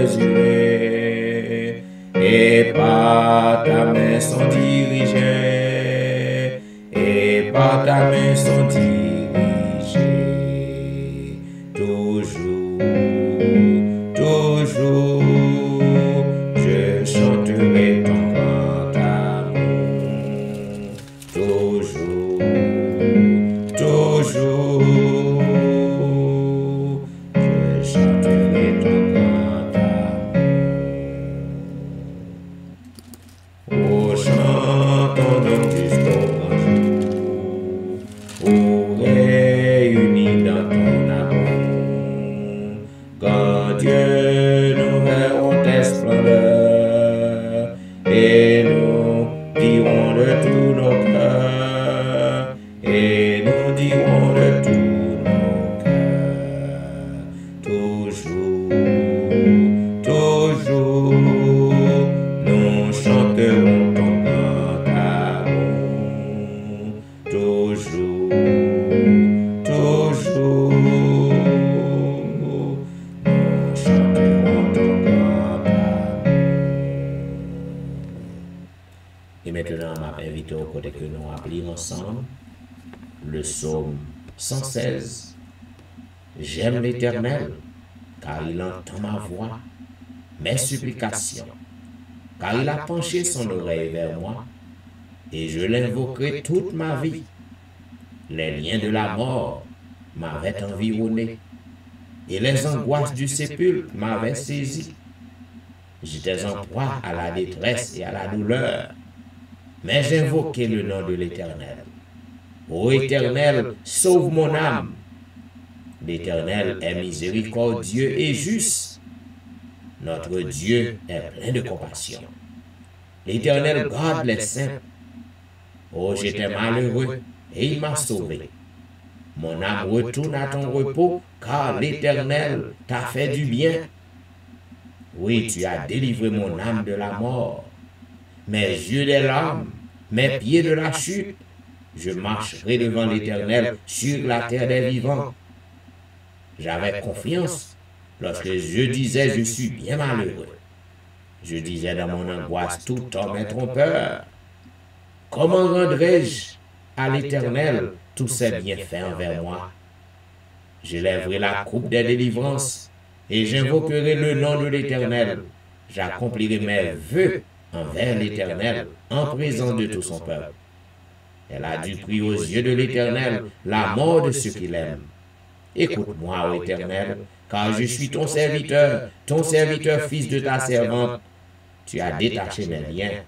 mesurés, et par ta main sont dirigés, et par ta main sont dirigés, toujours, toujours, je chanterai ton grand amour, toujours, toujours, je chanterai ton grand amour. Oh, chantons donc jusqu'au grand jour, oh, réunis dans ton amour, quand Dieu nous verrons tes splendeurs, et nous dirons de tous nos cœurs, et nous dirons de tous nos cœurs, toujours, toujours, nous chanterons ton grand amour, toujours, toujours, nous chanterons ton grand amour. Et maintenant, on m'a invité au côté que nous appelons ensemble le psaume 116. J'aime l'Éternel, car il entend ma voix, mes supplications, car il a penché son oreille vers moi, et je l'invoquerai toute ma vie. Les liens de la mort m'avaient environné, et les angoisses du sépulcre m'avaient saisi. J'étais en proie à la détresse et à la douleur, mais j'invoquai le nom de l'Éternel. Ô Éternel, sauve mon âme. L'Éternel est miséricordieux et juste. Notre Dieu est plein de compassion. L'Éternel garde les saints. Oh, j'étais malheureux et il m'a sauvé. Mon âme retourne à ton repos, car l'Éternel t'a fait du bien. Oui, tu as délivré mon âme de la mort, mes yeux des larmes, mes pieds de la chute. Je marcherai devant l'Éternel sur la terre des vivants. J'avais confiance lorsque je disais je suis bien malheureux. Je disais dans mon angoisse, tout homme est trompeur. Comment rendrai-je à l'Éternel tous ses bienfaits envers moi? Je lèverai la coupe des délivrances et j'invoquerai le nom de l'Éternel. J'accomplirai mes vœux envers l'Éternel en présence de tout son peuple. Elle a dû prier aux yeux de l'Éternel la mort de ceux qui l'aiment. Écoute-moi, ô Éternel, car je suis ton serviteur fils de ta servante. Tu as détaché mes liens.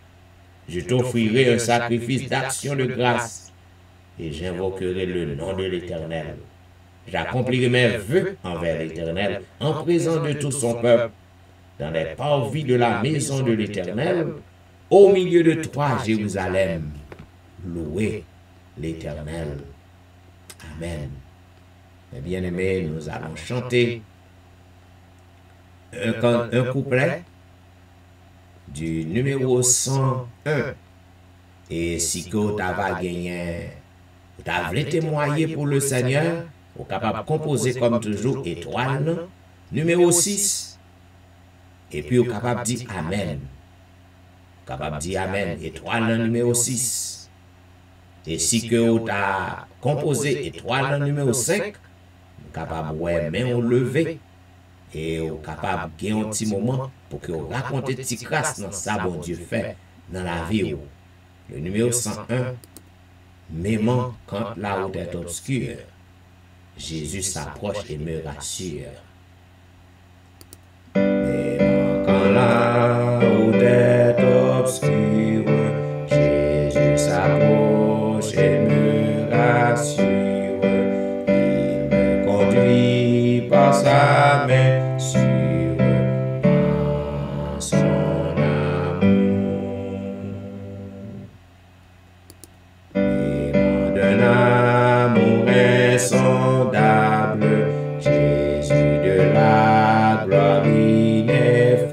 Je t'offrirai un sacrifice d'action de grâce, et j'invoquerai le nom de l'Éternel. J'accomplirai mes vœux envers l'Éternel en présence de tout son peuple, dans les parvis de la maison de l'Éternel, au milieu de toi, Jérusalem. Louez l'Éternel. Amen. Mes bien-aimés, nous allons chanter un couplet du numéro 101. Et si que tu as gagné, tu as voulu témoigner pour le Seigneur, tu es capable de composer comme toujours étoile, numéro 6. Et puis tu es capable de dire Amen. Capable de dire Amen, étoile numéro 6. Et si que tu as composé étoile numéro 5, capable de main au lever et capable de gagner un petit moment pour que vous racontez petit grâce dans ça bon Dieu fait dans la vie. Le numéro 101, même quand la route est obscure, Jésus s'approche et me rassure. Même quand la route est obscure, Jésus s'approche et me rassure. Il me conduit par sa main sûre, par son amour. Il m'en donne un amour insondable, Jésus de la gloire ineffable,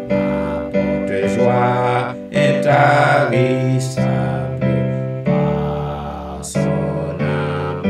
m'apporte joie intarissable par son amour.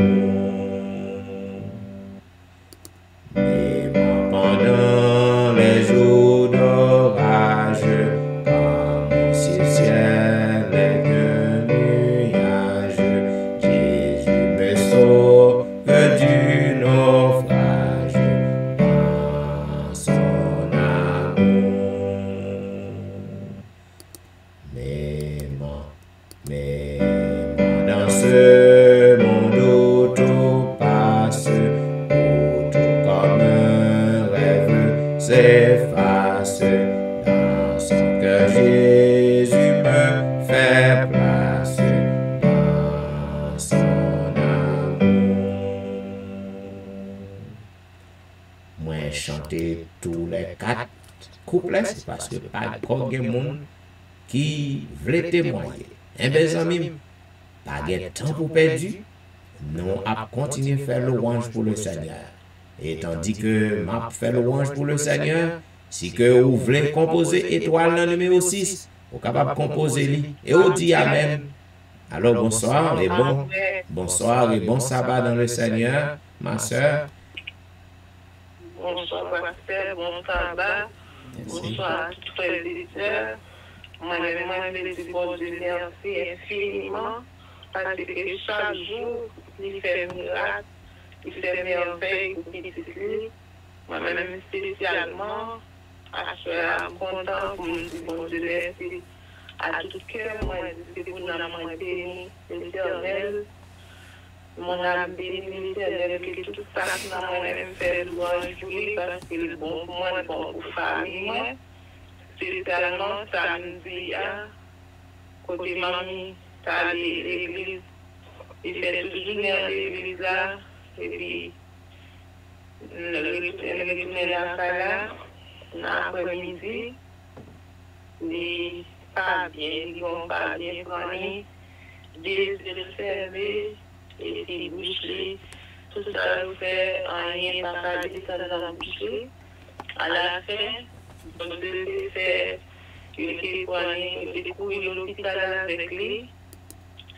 chanter tous les 4 couplets, c'est parce que pas encore de monde qui veut témoigner. Eh bien, amis, pas de temps pour perdu, nous allons continuer à faire louange pour le Seigneur. Et tandis que m'a fait louange pour le Seigneur, si que vous voulez composer étoile dans le numéro 6, vous êtes capable de composer et vous dit Amen. Alors bonsoir et bonsoir et bon sabbat dans le Seigneur, ma soeur. Bonsoir, pasteur, bon sabbat. Bonsoir, frères et sœurs. Moi-même, je dis bon Dieu, merci infiniment. Parce que chaque jour, il fait miracle, il fait merveille pour petit. Moi-même, spécialement, je suis content pour me dire bon Dieu, merci. À tout cœur, moi, je dis pour l'âme béni, l'éternel. Mon âme béni, l'éternel, que tout ça, moi-même, fait louange pour lui, parce qu'il est bon pour moi, bon pour famille, moi. Spécialement, samedi, côté mamie, t'as l'église, il fait toujours dans l'église là, et puis, le retourner dans la salle, l'après-midi, il pas bien, ils vont pas bien prendre, des servir, et puis boucher, tout ça, vous fait rien, pas descendre dans la boucher. À la fin, on devait faire une découvrir l'hôpital avec lui.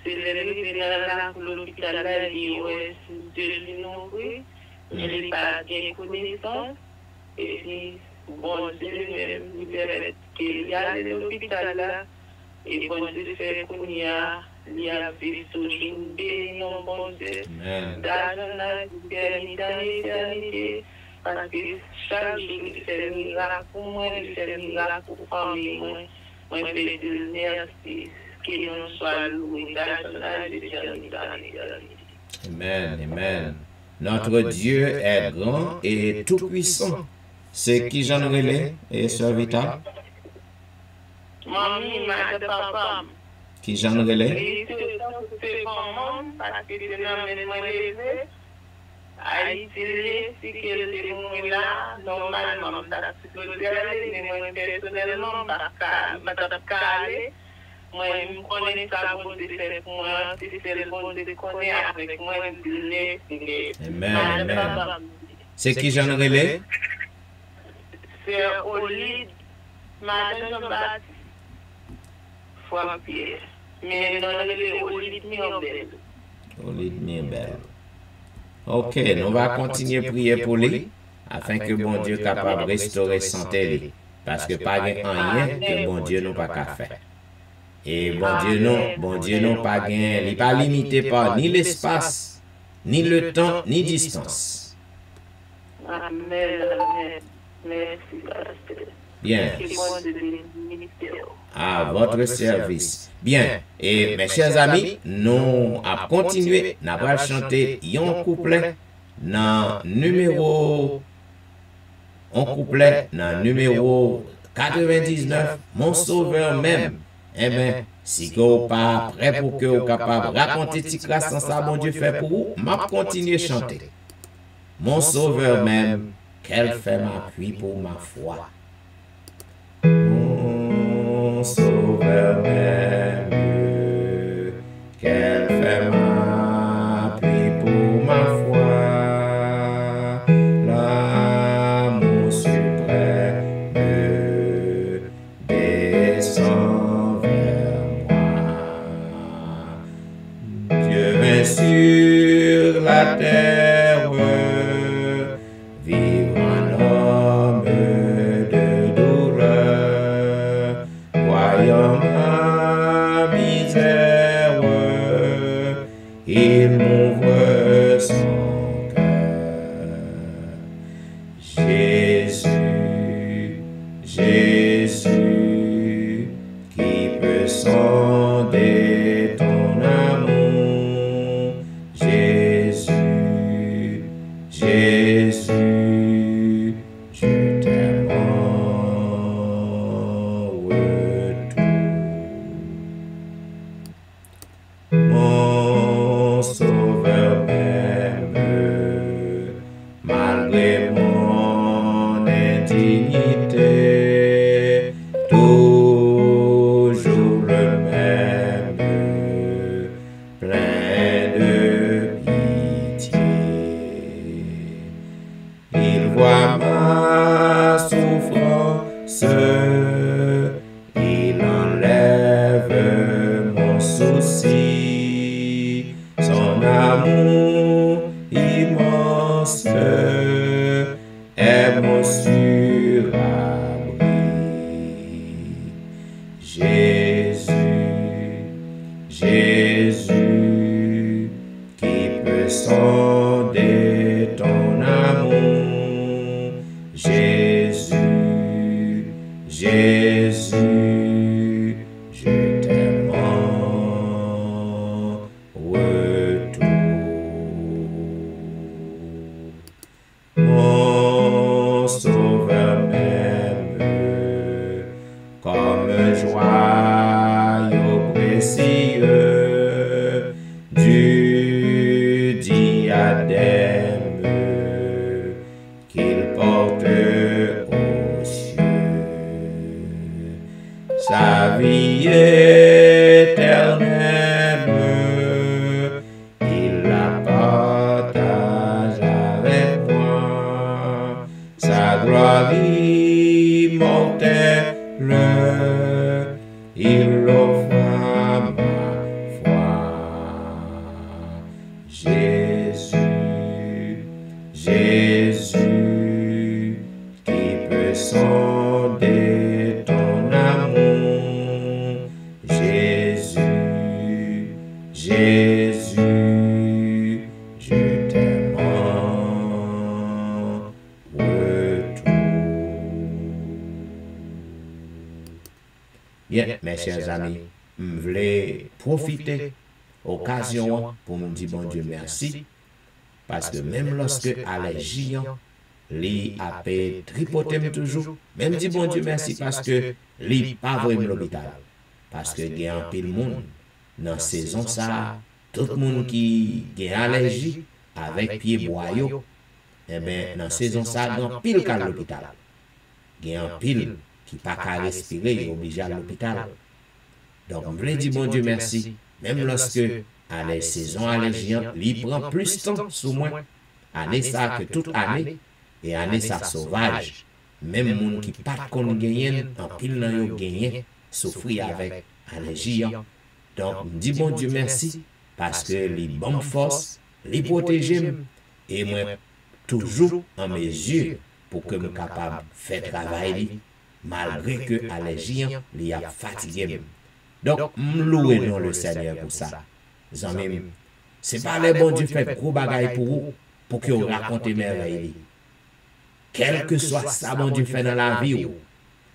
C'est l'hôpital là, il ouais, Dieu nous prie, il n'est pas bien connaissant. Et puis, bon Dieu même, il permet qu'il y a l'hôpital là. Et bon Dieu fait qu'on y a vécu toujours une bénédiction, bon Dieu. D'argent là, d'éternité. Parce que chaque jour, il fait miracle pour moi, il fait miracle pour famille, moi. Moi, je vais dire merci, qu'il en soit loué, Amen, amen. Notre Dieu est grand et tout-puissant. C'est qui Jean Relais et Sœur Vita? Mamie, ma papa. Qui Jean Relais? C'est maman, parce que c'est la Haïti, si quelqu'un est là, normalement, ça se peut aller, mais moi, personnellement, moi, je me connais ça, bon Dieu fait pour moi, si c'est le bon Dieu connaît avec moi, Amen, amen. C'est qui Jean Relais? C'est Olide, Madame Jean-Baptiste, Foy-Pierre, mais non, c'est Olide Mirbel. Olide Mirbel. Ok, nous allons continuer à prier pour lui, afin que bon Dieu soit capable de restaurer santé, parce que pas rien que bon Dieu n'a pas qu'à faire. Et bon Dieu non pas gain, il n'est pas limité par ni l'espace, ni le temps, ni distance. Amen, amen. Merci, pasteur. Bien. À votre service. Bien. Et mes chers amis, nous allons continuer, nous allons chanter un couplet dans numéro 99, Mon Sauveur même. Eh bien, si vous n'êtes pas prêt pour que vous soyez capable de raconter ce que ça, bon Dieu fait pour vous, je vais continuer à chanter. Mon Sauveur même, qu'elle fait m'appui pour ma foi. Mon Sauveur même, qu'elle fait m'appui pour ma foi. L'amour suprême descend vers moi. Dieu vint sur la terre, vivre un homme de douleur, voyant ma misère, il m'ouvre son cœur. Jésus, Jésus, qui peut sonder ton amour, Jésus, voit ma souffrance, il enlève mon souci, son amour immense est mon surabri. Jésus, qui peut sonder ton amour. Jésus, je t'aime en retour. Mon sauveur m'aime comme joyau précieux du diadème qu'il porte aux cieux. Sa vie éternelle, il la partage avec moi. Sa gloire immortelle, il offre à ma foi. Jésus, qui peut sonder ton amour. Jésus, je t'aime en retour. Bien, mes chers amis, je voulais profiter occasion pour me dire bon Dieu merci, parce que même lorsque allergie li a tripoté toujours, même dit bon Dieu merci parce que li pas vraiment l'hôpital, parce que il y a un pile monde dans saison ça, tout le monde qui a allergie avec pied boyau, eh ben dans saison ça dans pile qu'à l'hôpital. Il y a un pile qui pas qu'à respirer, il est obligé à l'hôpital. Donc je voulais dire bon Dieu merci, même lorsque à la saison allergique, il prend plus de temps sur moi, année ça que toute année, et année ça sauvage. Même moun qui pas qu'on gagne, en pile nan yo gagne, souffrir avec allergie. Donc, je dis bon Dieu merci, parce que les bonnes forces, les protègent, et moi, toujours en mesure pour que je sois capable de faire travail, malgré que l'allergie, il a fatigué. Donc, je loue dans le Seigneur pour ça. Ce n'est pas les bons Dieu fait gros bagaille pour que vous racontez merveilles. Quel que soit ça, bon Dieu fait dans la vie,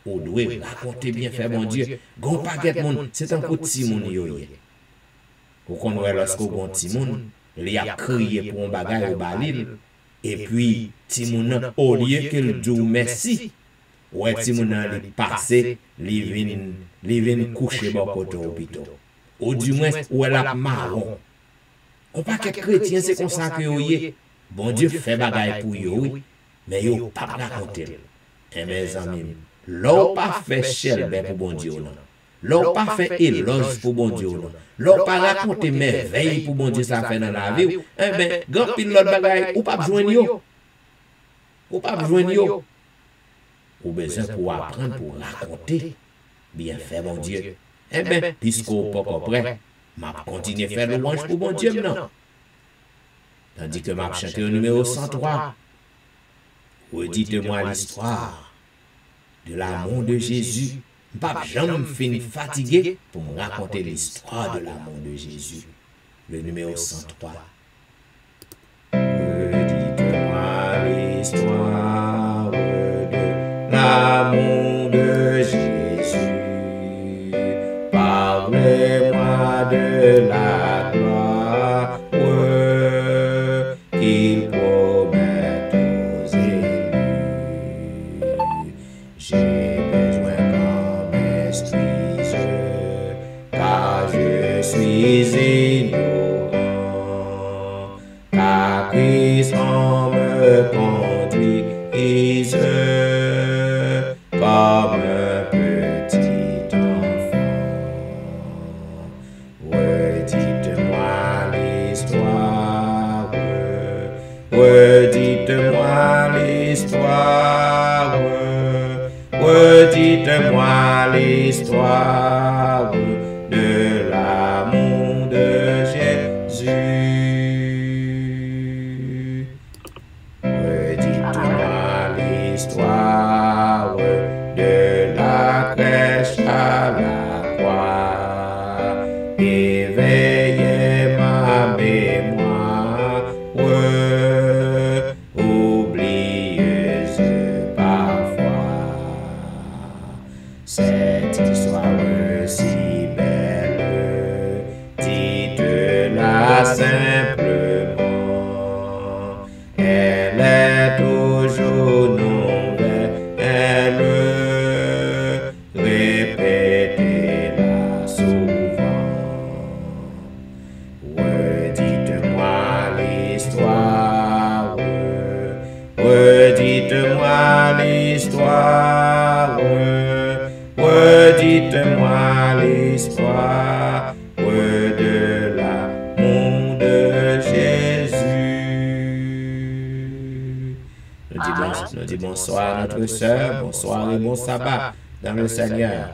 vous devez raconter bien fait, bon Dieu. Gon paquet monde, c'est un coup de Timon yoye. Vous connaissez lorsque vous Timon, il a crié pour un bagaille au balil, et puis Timon, au lieu qu'il dise merci, ouais, Timon a passé, il vient coucher dans le hôpital. Ou du moins, où elle a marron. On pas que chrétien, c'est comme ça que vous bon Dieu fait bagaille pour vous, mais vous pas raconter. Et mes amis, l'on pas fait chelbe pour bon Dieu, non. L'on pas fait éloge pour bon Dieu, non. L'on pas raconter merveille pour bon Dieu, ça fait dans la vie. Eh bien, grand pile l'autre bagaille, ou pas besoin yo. Ou pas besoin yo. Ou besoin pour apprendre, pour raconter. Bien fait, bon Dieu. Eh bien, puisqu'on n'est pas prêt, je continue à faire le louange pour bon Dieu, non? Tandis que je chante au numéro 103. Redites-moi l'histoire de l'amour de Jésus. Je ne jamais fini fatigué pour me raconter l'histoire de l'amour de Jésus. Le numéro 103. Redites-moi l'histoire de l'amour de Jésus. Parlez-moi de la gloire qu'il promet aux élus. J'ai besoin qu'on m'instruise, car je suis ignorant, car Christ en me conduise comme un petit enfant. Redites-moi l'histoire, redites-moi l'histoire l'histoire, redites-moi l'histoire de l'amour de Jésus. Redites-moi l'histoire de la crèche à la croix. Éveillez ma mémoire, oublieuse parfois. Cette histoire si belle, dites-la simplement. Elle est toujours nouvelle, répétez-la souvent. Redites-moi l'histoire, redites-moi l'histoire, redites-moi l'histoire de l'amour de Jésus. Nous disons bonsoir à notre sœur, bonsoir et bon sabbat dans le Seigneur.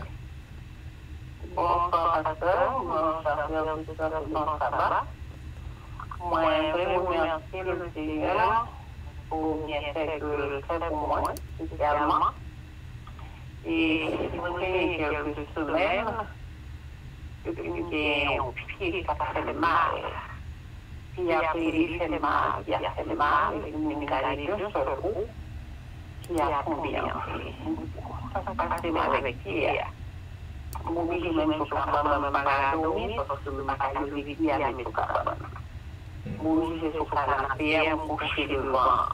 Bonsoir, pasteur. Bon sabbat. Moi, je remercie le Seigneur pour bien faire que le fait pour moi, spécialement. Et si vous avez quelques semaines, depuis que j'ai un pied qui a fait le mal, qui a fait le mal, qui a fait le mal, et une carrière de seul coup, qui a combien ça s'est passé avec Pierre. Mon mari même sur cabane m'a dormi parce que ma carrière de vie avec sur cabane. Mon mari sur canapé, mon coucher devant.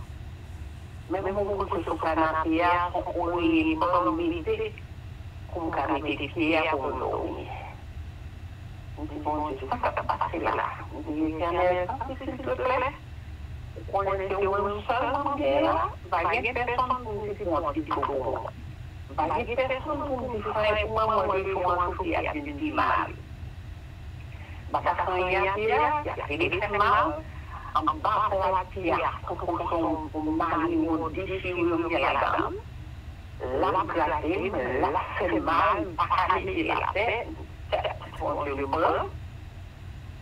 Même mon coucher sur canapé, on est pas limité comme canapé de Pierre pour dormir. On dit bon Dieu, ça s'est passé là. On dit Éternel, s'il te plaît. On est seulement bien là, va y avoir personne pour nous dire mon petit coco. Va y avoir personne pour nous dire frère, pour moi, je suis un souci à une mal. Va ça faire y a fait des mal, en bas de la pierre, pour son mari, mon déchirure de la dame. La glacer, la fait mal, pas aller la tête, pour le bras.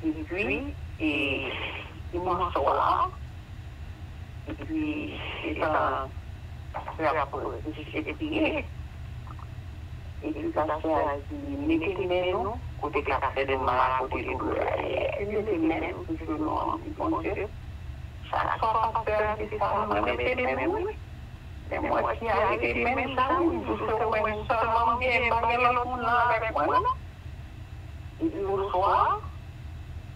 Et puis, il m'assoit. Et puis, c'est un pasteur pour les pieds. Et puis, ça fait mettez-les nous, côté café de mal, côté de mettez-les nous, bon Dieu. Chaque fois, pasteur, c'est ça, mettez-les nous. C'est moi qui arrive, même ça, je serai seulement bien, pas l'autre là avec moi. Et puis, au soir,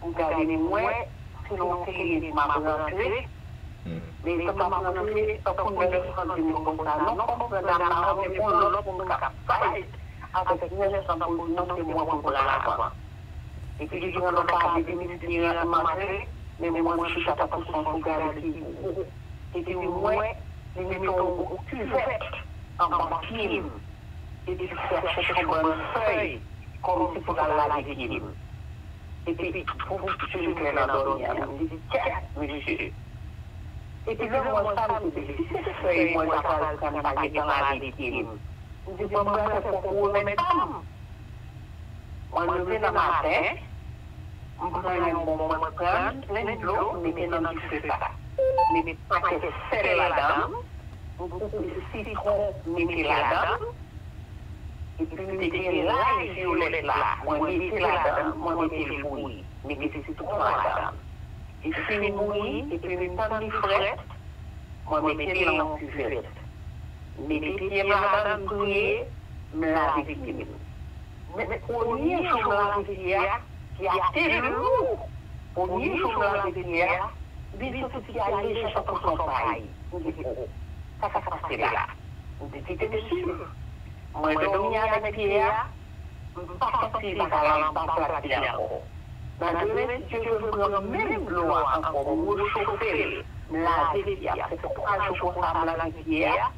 vous gardez moi, sinon, c'est ma rentrée. Mais comme on a fait, on a fait comme ça, non, comme ça, on a fait pour l'autre, on a fait avec nous, c'est moi pour la. Et puis, je ne pas de ministère à manger, mais moi, je suis capable de son garantie. Et puis, moi, je mets au cuvette en baptême. Et puis, je cherche une bonne feuille, comme si pour la légume. Et puis, pour que je me mette dans le je dis, tiens, monsieur. Et puis là, moi, ça me dit, c'est feuille, moi, j'apprends comme ça, dans la légume. Je dis, bon, c'est pour vous, mais pas. On le met dans ma tête, on prend un bon moment de prendre, plein de l'eau, on met dans le feu ça. On met pas que serrer la dame, on coupe le citron, on met la dame, et puis on met l'ail violet là, on met la dame, on met le bouilli, on met le citron à la dame. Et puis on bouillit, et puis on met des frettes, on met dans la cuvette. Mettez madame prier, mais la victime. Mais pour nier sur la rivière, qui a tellement lourd, pour nier sur la rivière, des choses qui allaient chercher pour son paille. On dit, oh, ça c'est là. On dit, t'es sûr. Moi, je dormais avec Pierre, je ne peux pas sortir par la pierre encore. Dans le reste, je veux prendre même l'eau encore pour me chauffer. La rivière, c'est pour pas chauffer la rivière.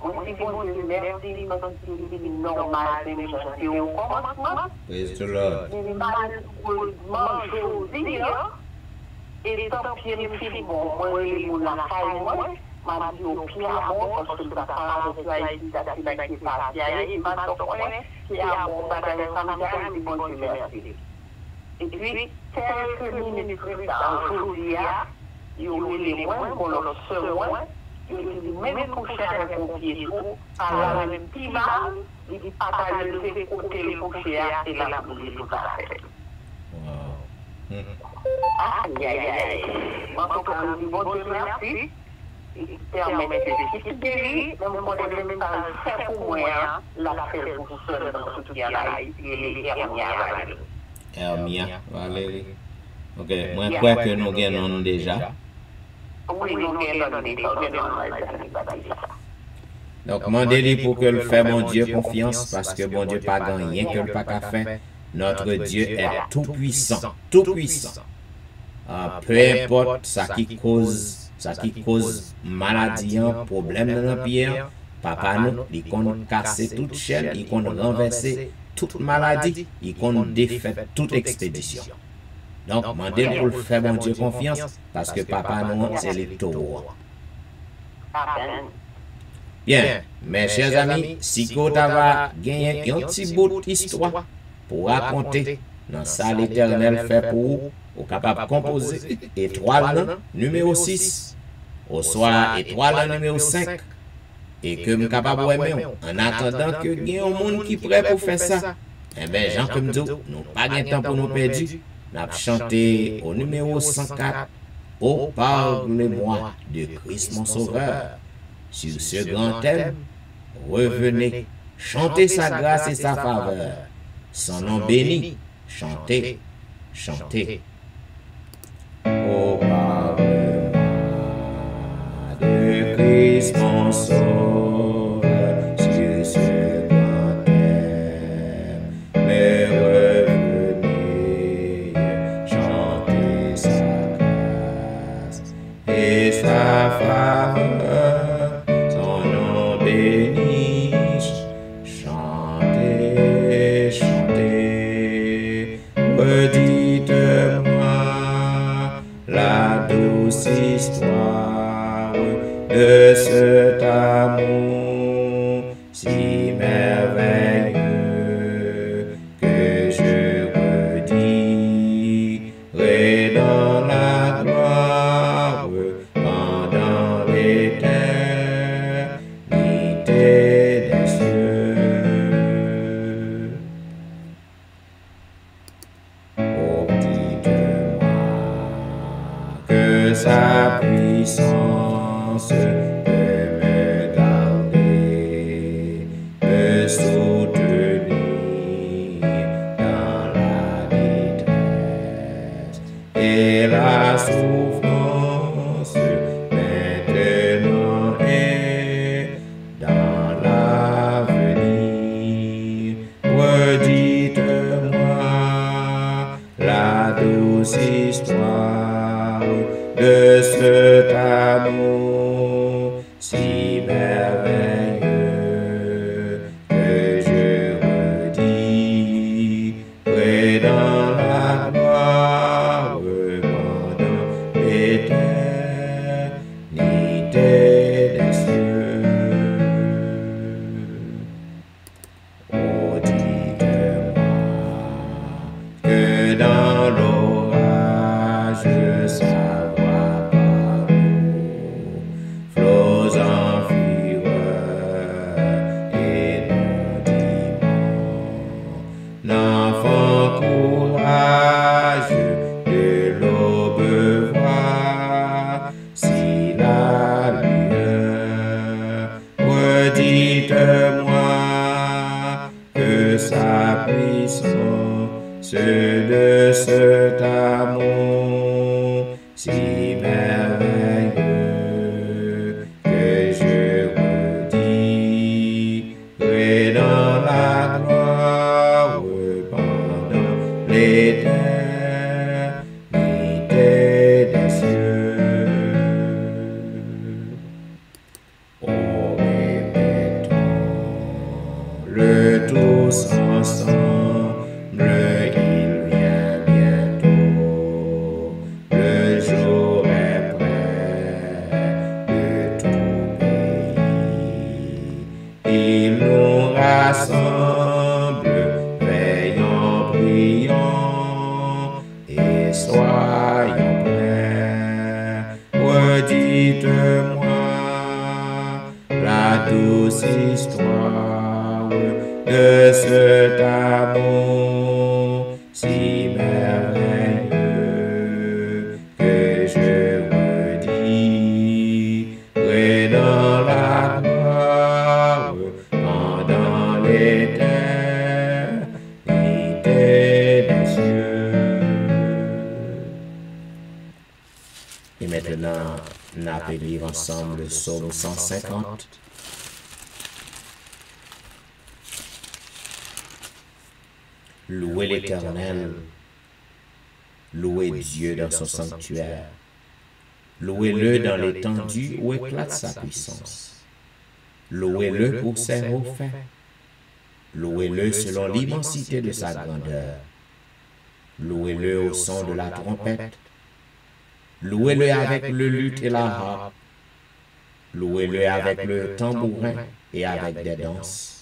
On dit bon Dieu, merci, parce que c'est normal, c'est méchant. Au commencement, Praise the Lord. les malheureusement choisir, et tant pis, bon, moi, les mots la caille, moi, m'a dit au pied à mort, parce que le papa avec Haïti, d'accident qui est parti, il m'a dit qui est à mort, bataille familiale, il dit bon Dieu merci. Et puis, quelques minutes plus tard, aujourd'hui, il y a eu les moyens pour leur soeur, il dit même pour chercher un pompier, à la même petit mal, il dit papa, je le fais côté le coucher, et là, vous voulez tout à fait. Aïe, aïe, aïe. Moi, quand on dit bon Dieu merci, il permet de se guérir, même quand on est même pas fait pour moi, la fait pour seul dans tout ce qui est là, et Hermia, Valérie. Ok, moi je crois que nous gagnons déjà. Oui, nous gagnons déjà. Donc, demandez-lui pour que le fait bon Dieu confiance, parce que bon Dieu pas rien que le pas qu'à faire. Notre Dieu est tout puissant, tout puissant. Peu importe ça qui cause maladie, problème dans la pierre, papa nous, il compte casser toute chaîne, il compte renverser toute maladie, il compte défaire toute expédition. Donc, demandez pour le faire bon Dieu confiance, parce que papa nous, c'est les taureaux. Bien, mes chers amis, si tu va gagner un petit bout d'histoire pour raconter dans ça l'Éternel fait pour vous, ou capable de composer étoile numéro 6, au soir étoile numéro 5, et que je suis capable de aimer. En attendant que il y ait un monde qui est prêt pour faire ça, eh bien, Jean comme dit, nous pas de temps pour nous perdre. Nous avons chanté au numéro 104, oh parle-moi de Christ mon Sauveur. Sur ce grand thème, revenez, chantez sa grâce et sa faveur. Son nom béni, chantez, chantez. Oh, parle-moi de Christ mon Sauveur, sur ce grand thème, mais revenez, chantez sa grâce et sa faveur, son nom béni, chantez, chantez, redites-moi la douce histoire de cet amour si merveilleux que je redirai dans la gloire pendant l'éternité des cieux. Oh, dites-moi que sa puissance peut me garder, me soutenir dans la détresse et la souffrance maintenant et dans l'avenir. Redites-moi la douce histoire de cet amour si merveilleux que je redirai dans la gloire pendant l'éternité des cieux. Oh, dites-moi que dans l'orage sa voix parole Raconte-moi la douce histoire de cet amour si merveilleux que je redirai dans la gloire pendant l'éternité des cieux. Et maintenant, nous allons lire ensemble le psaume 150. Louez l'Éternel, louez Dieu dans son sanctuaire, louez-le dans l'étendue où éclate sa puissance, louez-le pour ses hauts faits, louez-le selon l'immensité de sa grandeur, louez-le au son de la trompette, louez-le avec le luth et la harpe, louez-le avec le tambourin et avec des danses.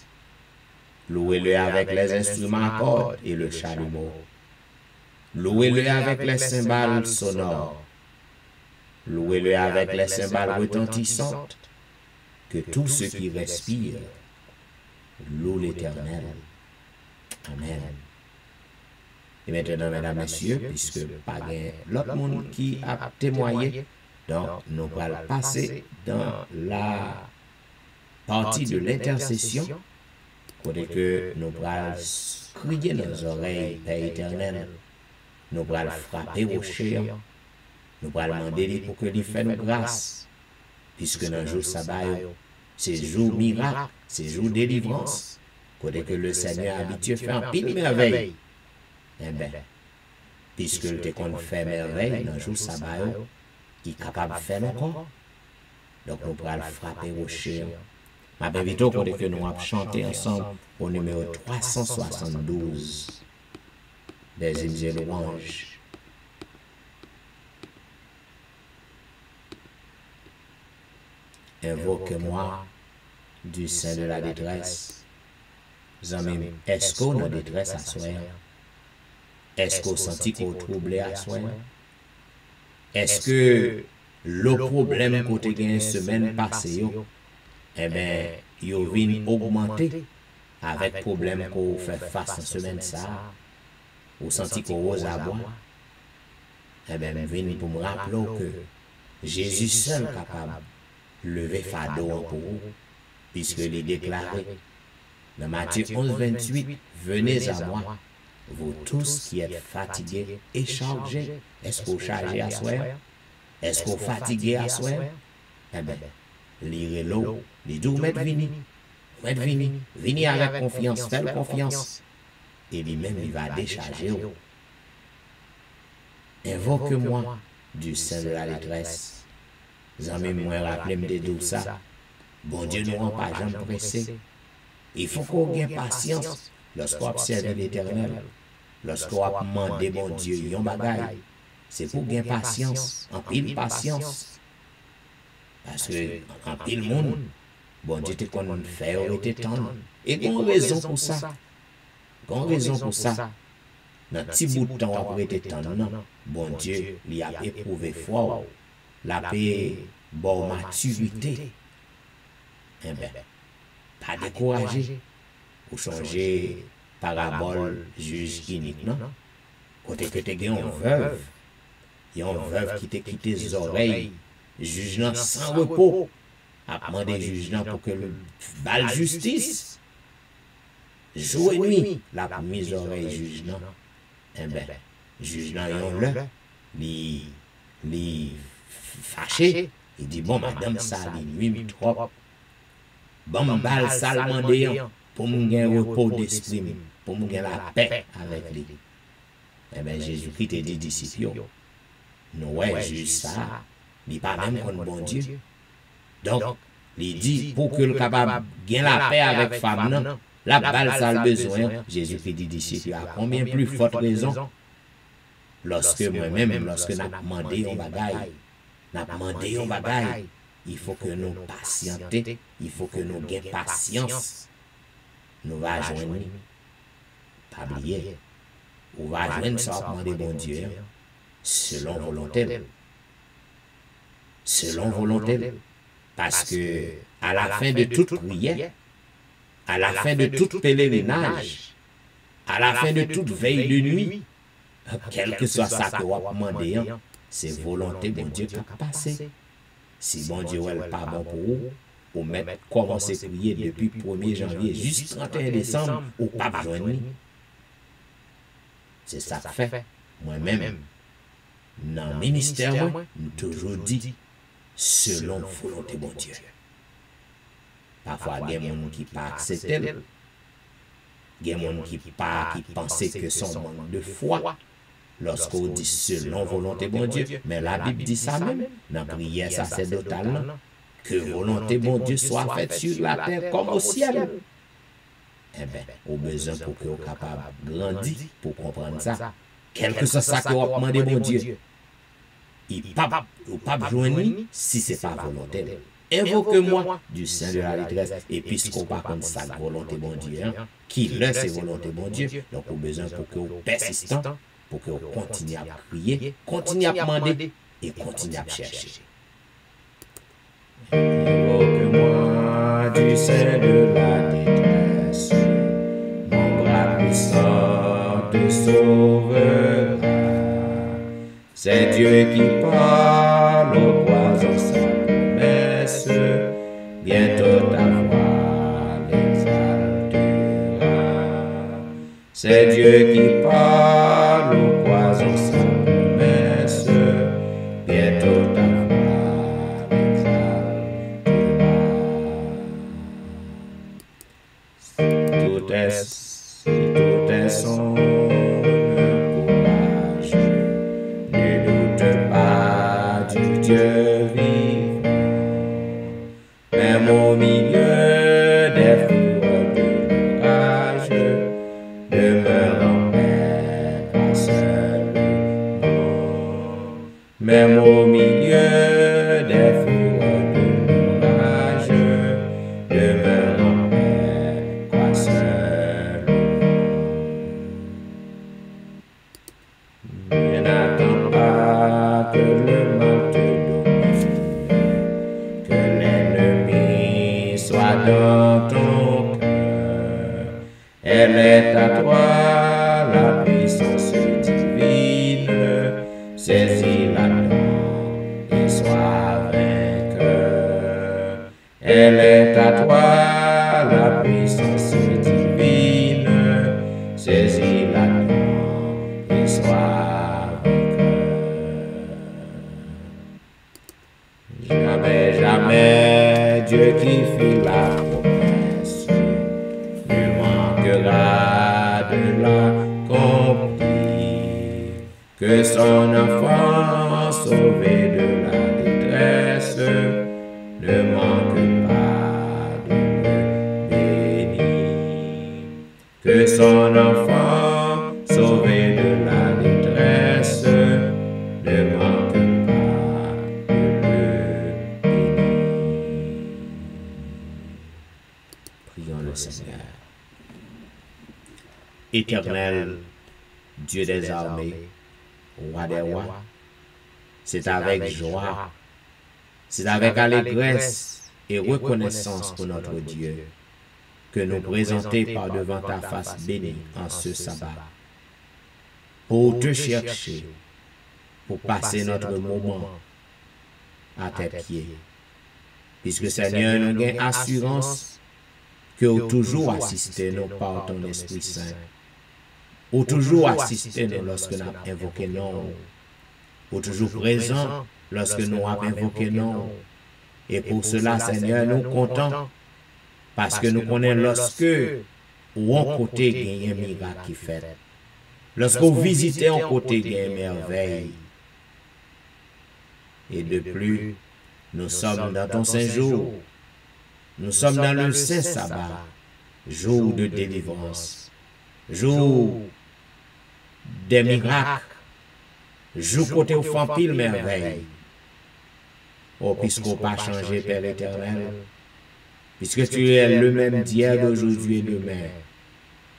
Louez-le avec les instruments à cordes et le chalumeau. Louez-le avec les cymbales sonores. Louez-le avec les cymbales retentissantes. Que tout ce qui respire loue l'Éternel. Amen. Et maintenant, mesdames, messieurs, puisque pas l'autre monde qui a témoigné, donc nous allons passer dans la partie de l'intercession. Côté que nous allons crier dans nos oreilles, Père éternel, nous allons frapper au rocher, nous allons demander pour que lui fasse nous grâce, puisque dans le jour sabbat, c'est jour miracle, c'est jour délivrance, côté que le Seigneur a habitué à faire un pile merveille. Eh bien, puisque le qu'on fait merveille dans le jour sabbat, il est capable de faire encore. Donc nous allons frapper au rocher. Ma bien vite que nous avons chanté ensemble au numéro 372 des hymnes et louanges. Invoque-moi du sein de la détresse. Zami, est-ce qu'on a détresse à soi? Est-ce qu'on sentit qu'on troublé à soi? Est-ce que le problème côté gain semaine passée, eh bien, il vient augmenter avec problème qu'on fait face en semaine ça, ou senti qu'on ose à boire. Eh bien, je viens pour me rappeler que Jésus seul capable de lever fardeau pour vous, puisqu'il est déclaré dans Matthieu 11, 28, venez à moi, vous tous qui êtes fatigués et chargés. Est-ce que vous chargez à soi? Est-ce que vous fatiguez à soi? Eh bien, lirez l'eau, les deux mettre vini, vini avec confiance, faites confiance, et lui-même il va décharger. Invoque-moi du sein de la détresse. Zami moi rappelez-moi de tout ça. Bon Dieu nous rend pas jamais pressé. Il faut qu'on ait patience lorsqu'on observe l'Éternel, lorsqu'on a demandé bon Dieu yon bagay. C'est pour gagner patience, en pile patience. Parce que en pile monde, bon Dieu te qu'on fait aurait tendre. Et qu'on raison pour ça. Qu'on raison pour ça. Dans petit bout de temps après te tendre, bon Dieu lui a éprouvé foi, la paix, bon maturité. Eh bien, pas découragé. Ou changer parabole juge unique, non? Côté que tu as une veuve, il y a une veuve qui t'a quitté les oreilles, juge sans repos, a demandé juge pour que le balle justice, jour et nuit, la mise oreille juge non. Eh bien, juge non, il fâché, il dit bon, madame, ça, il nuit trop. Bon, balle salement déant. Pour me gagner un repos d'esprit, pour me gagner la paix avec lui. Eh bien, Jésus-Christ te dit disciples, nous, ouais, juste ça, mais pas même contre bon Dieu. Donc, il dit, pour que le capable gagne la paix avec femme, la balle, ça a besoin. Jésus-Christ dit disciples, à combien plus forte raison, lorsque moi-même, lorsque nous avons demandé un bagaille, il faut que nous patienter, il faut que nous gagnions patience. Nous va joindre, pas oublier, ou va joindre ça demander bon Dieu, selon volonté. selon volonté. Parce que, à la fin de toute prière, à la fin de tout pèlerinage, à la fin de toute veille de nuit, quel que soit ça que vous demandez, c'est volonté bon Dieu qui a passé. Si bon Dieu n'est pas bon pour vous, ou même commencer à prier depuis 1er janvier jusqu'au 31 décembre, ou pas besoin de. C'est ça que fait. Moi-même, dans le ministère, moi, je toujours dit, selon volonté bon Dieu. Parfois, il y a des gens qui ne pas accepté. Il y a des gens qui pensent que son manque de foi. Lorsqu'on dit selon volonté bon Dieu, mais la Bible dit ça même, dans la prière sacerdotale, que volonté bon Dieu soit faite sur la terre comme au ciel. Eh bien, on a besoin pour que vous soyez capable de grandir pour comprendre ça. Quel que soit ça que vous demandez bon Dieu, il ne peut pas joindre si ce n'est pas volontaire. Invoque-moi du sein de la détresse. Et puisqu'on parle comme ça, volonté bon Dieu, qui l'est, c'est volonté bon Dieu. Donc, on a besoin pour que vous persistant, pour que vous continuez à prier, continuez à demander et continuez à chercher. Invoque-moi du sein de la détresse, mon bras puissant te sauvera. C'est Dieu qui parle au croisant sa promesse, bientôt ta voix l'exaltera. C'est Dieu qui parle au croisant sa promesse, bientôt ta voix l'exaltera. Tout est son courage, ne doute pas du Dieu vivant, même au milieu des fureurs de l'orage, demeure en paix, pas seulement. Même au milieu des fureurs de l'orage, demeure en paix, pas seulement. Mais n'attends pas que le mal te domine, que l'ennemi soit dans ton cœur. Elle est à toi la puissance divine, saisis-la donc et sois vainqueur. Elle est à toi la puissance divine, saisis-la donc et sois vainqueur. Jamais, jamais Dieu qui fit la promesse ne manquera de l'accomplir. Que son enfant sauvé de la détresse ne manque pas de le bénir. Que son enfant sauvé de la détresse ne manque pas de le bénir. Prions le Seigneur. Éternel, Dieu des armées, roi des rois, c'est avec joie, c'est avec allégresse et reconnaissance pour notre Dieu que nous présentons par devant ta face bénie en ce sabbat, pour te chercher, pour passer notre moment à tes pieds. Puisque Seigneur, nous avons assurance que vous toujours assistez nous par ton Esprit Saint. Ou toujours assisté nous lorsque nous avons invoqué nous. Ou toujours présent lorsque nous avons invoqué nous. Et pour cela, Seigneur, nous comptons. Parce que nous connaissons lorsque ou en côté il y a un miracle qui fait. Lorsque vous visitez en côté il y a une merveille. Et de plus, nous sommes dans ton saint jour. Nous sommes dans le saint sabbat, jour de délivrance, jour des miracles, jour côté au fond pile merveille. Oh, puisqu'on pas changé, Père éternel, puisque tu es le même d'hier, d'aujourd'hui et demain,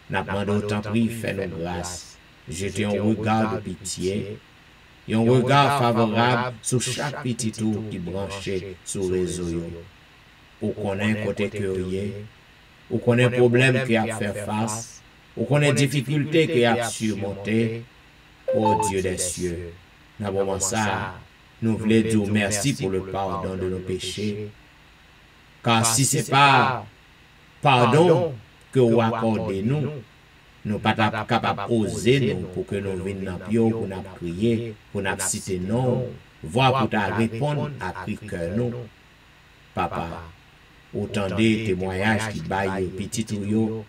n'a pas d'autant pris, fais-nous grâce, jetez un regard de pitié un regard favorable sur chaque petit tour qui branché sur le réseau. Ou connaît côté que ou connaît problème qui a fait face, ou connaît difficulté qui a surmonté. Ô Dieu des cieux, dans moment ça, nous voulons dire merci pour le pardon de nos péchés. Car si ce n'est pas pardon que vous accordez nous, nous ne sommes pas capables d'oser nous pour que nous venions dans le pour nous prier, pour nous citer non, voire pour nous répondre à cri cœur nous. Papa, autant de témoignages qui baillent aux petits tuyaux,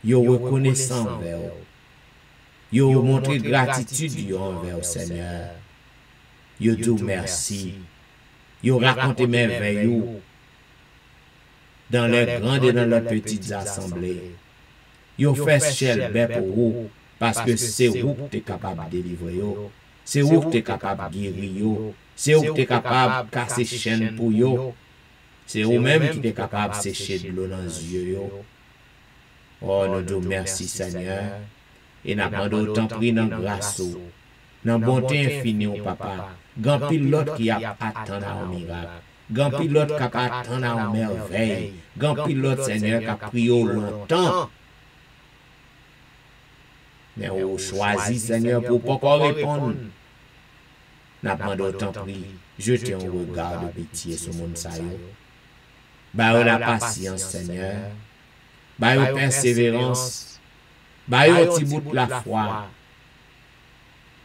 yo reconnaissant envers vous. Yo montré gratitude envers le Seigneur. Yo dit merci. Yo raconté merveilles dans les grandes et dans les petites assemblées. Yo fait chelbe pour vous parce que c'est vous qui êtes capable de délivrer. C'est vous qui êtes capable de guérir. C'est vous qui êtes capable de casser chaîne pour vous. C'est vous-même qui êtes capable de sécher de l'eau dans les yeux. Oh, nous disons merci Seigneur. Et nous demandons autant pris dans grâce, dans bonté infinie au papa. Grand pilote qui a attendu un miracle. Grand pilote qui a attendu une merveille. Grand pilote Seigneur qui a prié longtemps. Mais on choisit Seigneur pour ne pas répondre. Nous demandons autant pris. Jetez un regard de pitié sur mon saillot. Bah la patience Seigneur. Bah la persévérance. Bah un petit bout de la foi.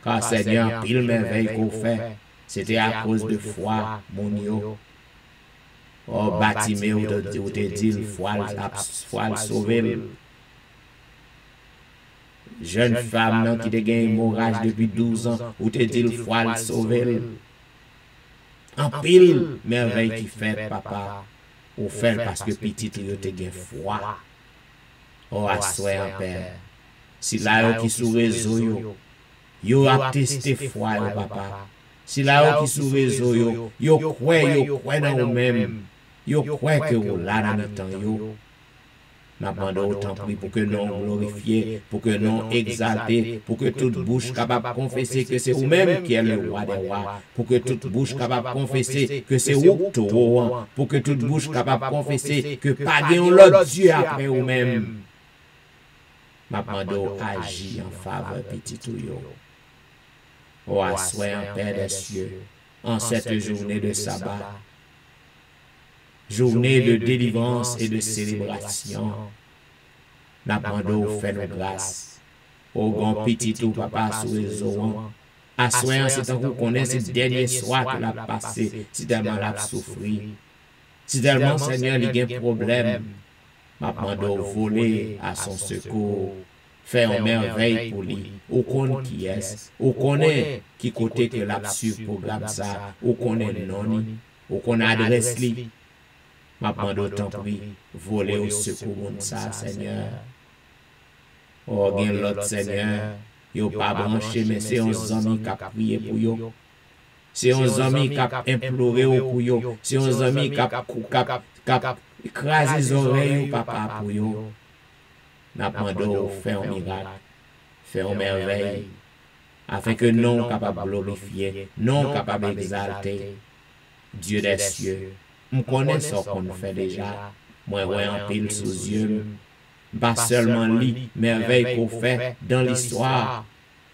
Car Seigneur, pile merveille qu'on fait, c'était à cause de foi, mon yo. Oh, bâtiment, ou te dit, foi le sauver. Jeune femme qui te gagne hémorragie depuis 12 ans, ou te dit, foi le sauver. En pile merveille qui fait, papa, ou fait parce que petit, yo te gagne foi. Oh, assoy en père. Si là qui sous réseau yo a testé foi papa. Si là qui sous réseau yo croit dans vous même. Yo croit que vous là dans le temps yo. N'a demandé autant pris pour que nous glorifier, pour que nous exalter, pour que toute bouche capable de confesser que c'est vous-même qui êtes le roi des rois, pour que toute bouche capable de confesser que c'est vous tout roi, pour que toute bouche capable de confesser que pas de l'autre Dieu après vous-même. M'apprendre à agir en faveur petit tuyau. Oh, assoyez en Père des cieux, en cette journée de sabbat, journée de délivrance et de célébration. N'apprendre faire nos grâces. Au grand petit tout papa sous les eaux. Assoyez c'est tant qu'on connaît ce dernier soir que l'a passé, si tellement l'a souffri. Si tellement Seigneur il y a un problème. M'apprendre voler à son secours, faire une merveille pour lui, ou qu'on qui est, ou qu'on est, qui côté que l'absurde programme ça, ou qu'on est non, ou qu'on adresse lui. M'apprendre autant pris, voler au secours de ça, Seigneur. Oh, bien l'autre Seigneur, yo pas branché, mais c'est un ami qui a prié pour yo. C'est un ami qui a imploré pour yo. C'est un ami qui a écraser les oreilles, papa, pour vous. N'a pas de faire un miracle, faire une merveille, afin que non capable de glorifier, non capable d'exalter Dieu des cieux. Je connais ce qu'on fait déjà. Moi, ouais, en pile sous yeux. Pas seulement lui, merveille qu'on fait dans l'histoire,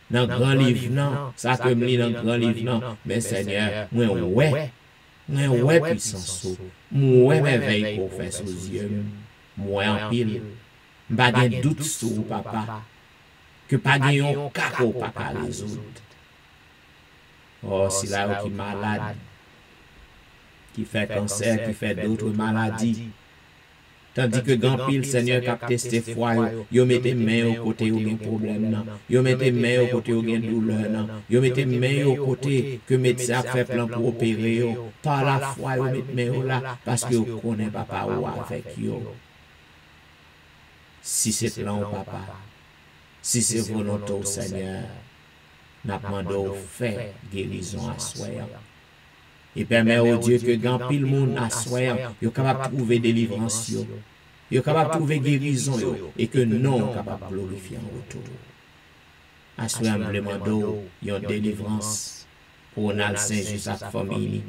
dans le grand livre, non. Ça que me lit dans le grand livre, non. Mais Seigneur, moi, ouais. Moi, puissance, moi, merveille qu'on fait sous les yeux, moi, en pile, pas de doute sur papa, que pas de caco pas qu'à résoudre. Oh, si là qui est malade, qui fait cancer, qui fait d'autres maladies, tandis que grand pile, Seigneur, qui a testé foi, yo mettez main au côté où il y a un problème, yo mettez main au côté où il y a une douleur, yo mettez main au côté que médecin fait plan pour opérer, par la foi, yo mettez main là, parce que vous connaissez papa ou avec yo. Si c'est plan papa, si c'est volonté au Seigneur, n'a demandé au fait guérison à soi. Et permet au Dieu que grand pile monde à soi, yo capable de trouver délivrance yo. Yo capable de trouver guérison yo et que non capable de glorifier en retour. À soi humblement d'eau, yon délivrance pour Ronald Saint-Just ak famille.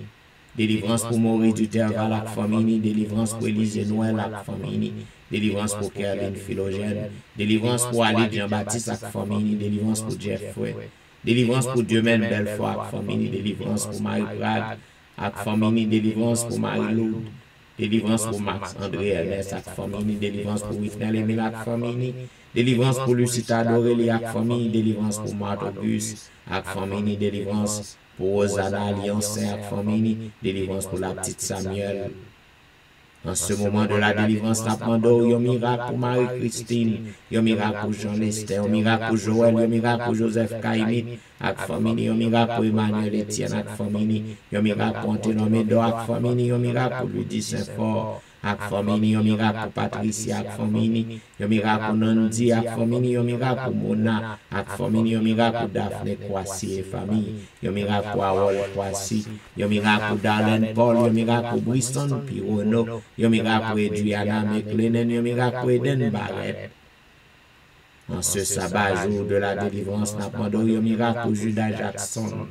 Délivrance pour Maurice Duterval ak famille. Délivrance pour Élisée Noël ak famille. Délivrance pour Caroline Philogène. Délivrance pour Ali Jean-Baptiste ak famille. Délivrance pour Jeffrey. Délivrance pour Dieu-même Belfort ak famille. Délivrance pour Marie Prague ak famille. Délivrance pour Marie-Lourdes. Délivrance pour Max André Ernest ak famille. Délivrance pour Whitney Emile ak famille. Délivrance pour Lucita Dorélie ak famille. Délivrance pour Marthe Auguste ak famille. Délivrance pour Rosana Alliance ak famille. Délivrance pour la petite Samuel. En ce moment de la délivrance, nous demandons un miracle pour Marie-Christine, un miracle pour Jean Lester, un miracle pour Joël, un miracle pour Joseph Kaimit, avec famille, un miracle pour Emmanuel Etienne, avec famille, un miracle pour Antonin Médor, avec famille, un miracle pour Ludie Saint-Fort, avec famille, un miracle pour Patricia, avec famille, un miracle pour Nandi, avec famille, un miracle pour Mona, avec famille, un miracle pour Daphné Kwasi et famille, un miracle pour Harold Kwasi, un miracle pour Darlene Paul, un miracle pour Briston Pirono, un miracle pour Adriana McLennan, un miracle pour Eden Barrett. En ce sabbat, jour de la délivrance, nous demandons un miracle pour Judas Jackson.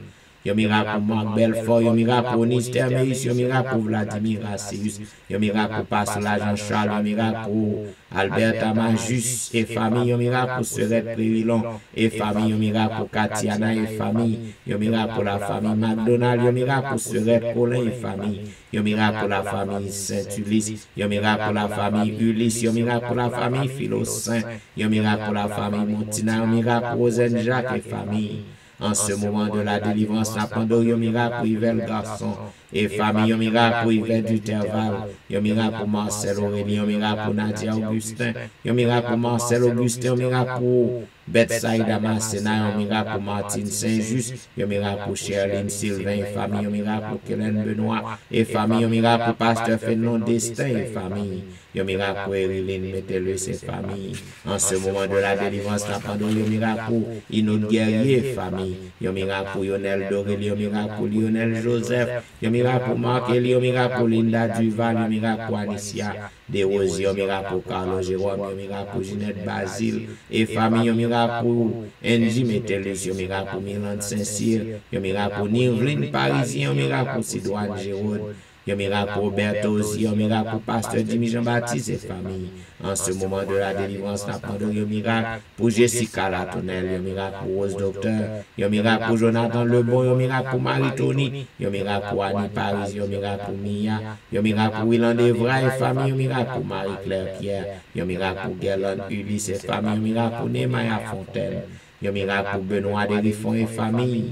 Un miracle pour Marc Belfort, un miracle pour Onis Termeus, un miracle pour Vladimir Rassius, un miracle pour Pasteur Jean Charles, un miracle pour Albert Amajus et famille, un miracle pour Serette Prévilon et famille, un miracle pour Katiana et famille, un miracle pour la famille McDonald, un miracle pour Serette Colin et famille, un miracle pour la famille Saint-Ulysse, un miracle pour la famille Ulysse, un miracle pour la famille Philosaint, un miracle pour la famille Montina, un miracle pour Rosen Jacques et famille. En ce moment de la délivrance, nous demandons un miracle pour Yvel Garçon et famille, un miracle pour Yvette Duterval, un miracle pour Marcel Aurélie, un miracle pour Nadia Augustin, un miracle pour Marcel Augustin, un miracle pour Betsaïda Massena, un miracle pour Martine Saint-Just, un miracle pour Sherline Sylvain et famille, un miracle pour Kellen Benoît et famille, un miracle pour Pasteur Fénon Destin et famille, un miracle pour Erilyn Metellus et famille. En ce moment de la délivrance, nous demandons un miracle pour Inod Guerrier et famille, un miracle pour Lionel Dorélie, un miracle pour Lionel Joseph, un miracle pour Marc Elie, un miracle pour Linda Duval, un miracle pour Anicia Desrosiers, un miracle pour Carlo Jérôme, un miracle pour Ginette Basile et famille, un miracle pour Angie Metellus, un miracle pour Mirande Saint-Cyr, un miracle pour Nirvline Parisien, un miracle pour Sidoine Géraude, un miracle pour Roberto aussi, un miracle pour Pasteur Jimmy Jean-Baptiste et famille. En ce moment de la délivrance, nous demandons un miracle pour Jessica Latournelle, un miracle pour Rose Docteur, un miracle pour Jonathan Lebon, un miracle pour Marie-Tony, un miracle pour Annie Paris, un miracle pour Mia, un miracle pour Willan Devra et famille, un miracle pour Marie-Claire Pierre, un miracle pour Guerlaine Ulysse et famille, un miracle pour Némaya Fontaine, un miracle pour Benoît Derifon et famille.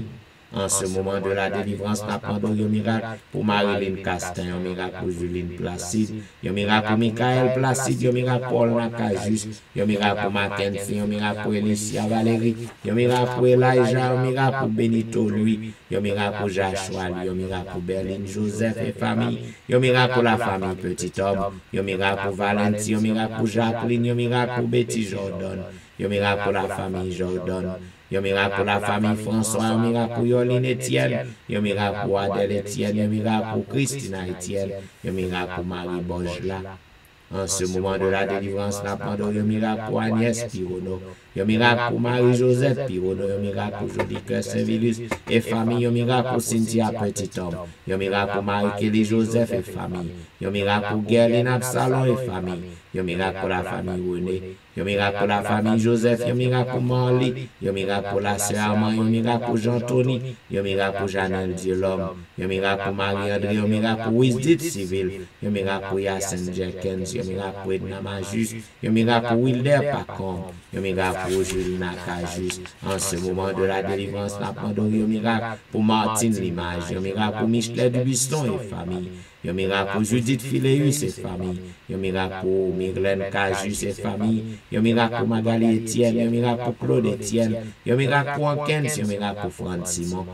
En ce moment de la délivrance, nous demandons un miracle pour Marilyn Castin, un miracle pour Juline Placide, un miracle pour Michael Placide, un miracle pour Paul Nakajus, un miracle pour Mackenzie, un miracle pour Elicia Valérie, un miracle pour Elijah, un miracle pour Benito Louis, un miracle pour Joshua, un miracle pour Berlin Joseph et famille, un miracle pour la famille Petit Homme, un miracle pour Valentin, un miracle pour Jacqueline, un miracle pour Betty Jordan, un miracle pour la famille Jordan. Un miracle pour la famille François, un miracle pour Yoline Etienne, un miracle pour Adèle Etienne, un miracle pour Christina Etienne, un miracle pour Marie Bojla. En ce moment de la délivrance, nous demandons un miracle pour Agnès Pirono, un miracle pour Marie-Joseph Pirono, un miracle pour Jolicoeur Saint-Vilus et famille, un miracle pour Cynthia Petit-Homme, un miracle pour Marie-Kelly Joseph et famille, un miracle pour Guerline Absalon et famille, un miracle pour la famille René, un miracle pour la famille Joseph, un miracle pour Marley, un miracle pour la sœur Armand, un miracle pour Jean-Tony, un miracle pour Janelle Dieu-L'Homme, un miracle pour Marie-André, un miracle pour Wisdit Civil, un miracle pour Yassen Jenkins, un miracle pour Edna Majus, un miracle pour Wilder Pacom, un miracle pour Jules Nakajus. En ce moment de la délivrance, nous demandons un miracle pour Martine Limage, un miracle pour Michelet Dubiston et famille, un miracle pour Judith Phileus et famille, un miracle pour Myrlène Cajus et famille, un miracle pour Magali Etienne, un miracle pour Claude Etienne, un miracle pour Ankens, un miracle pour Franck Simon.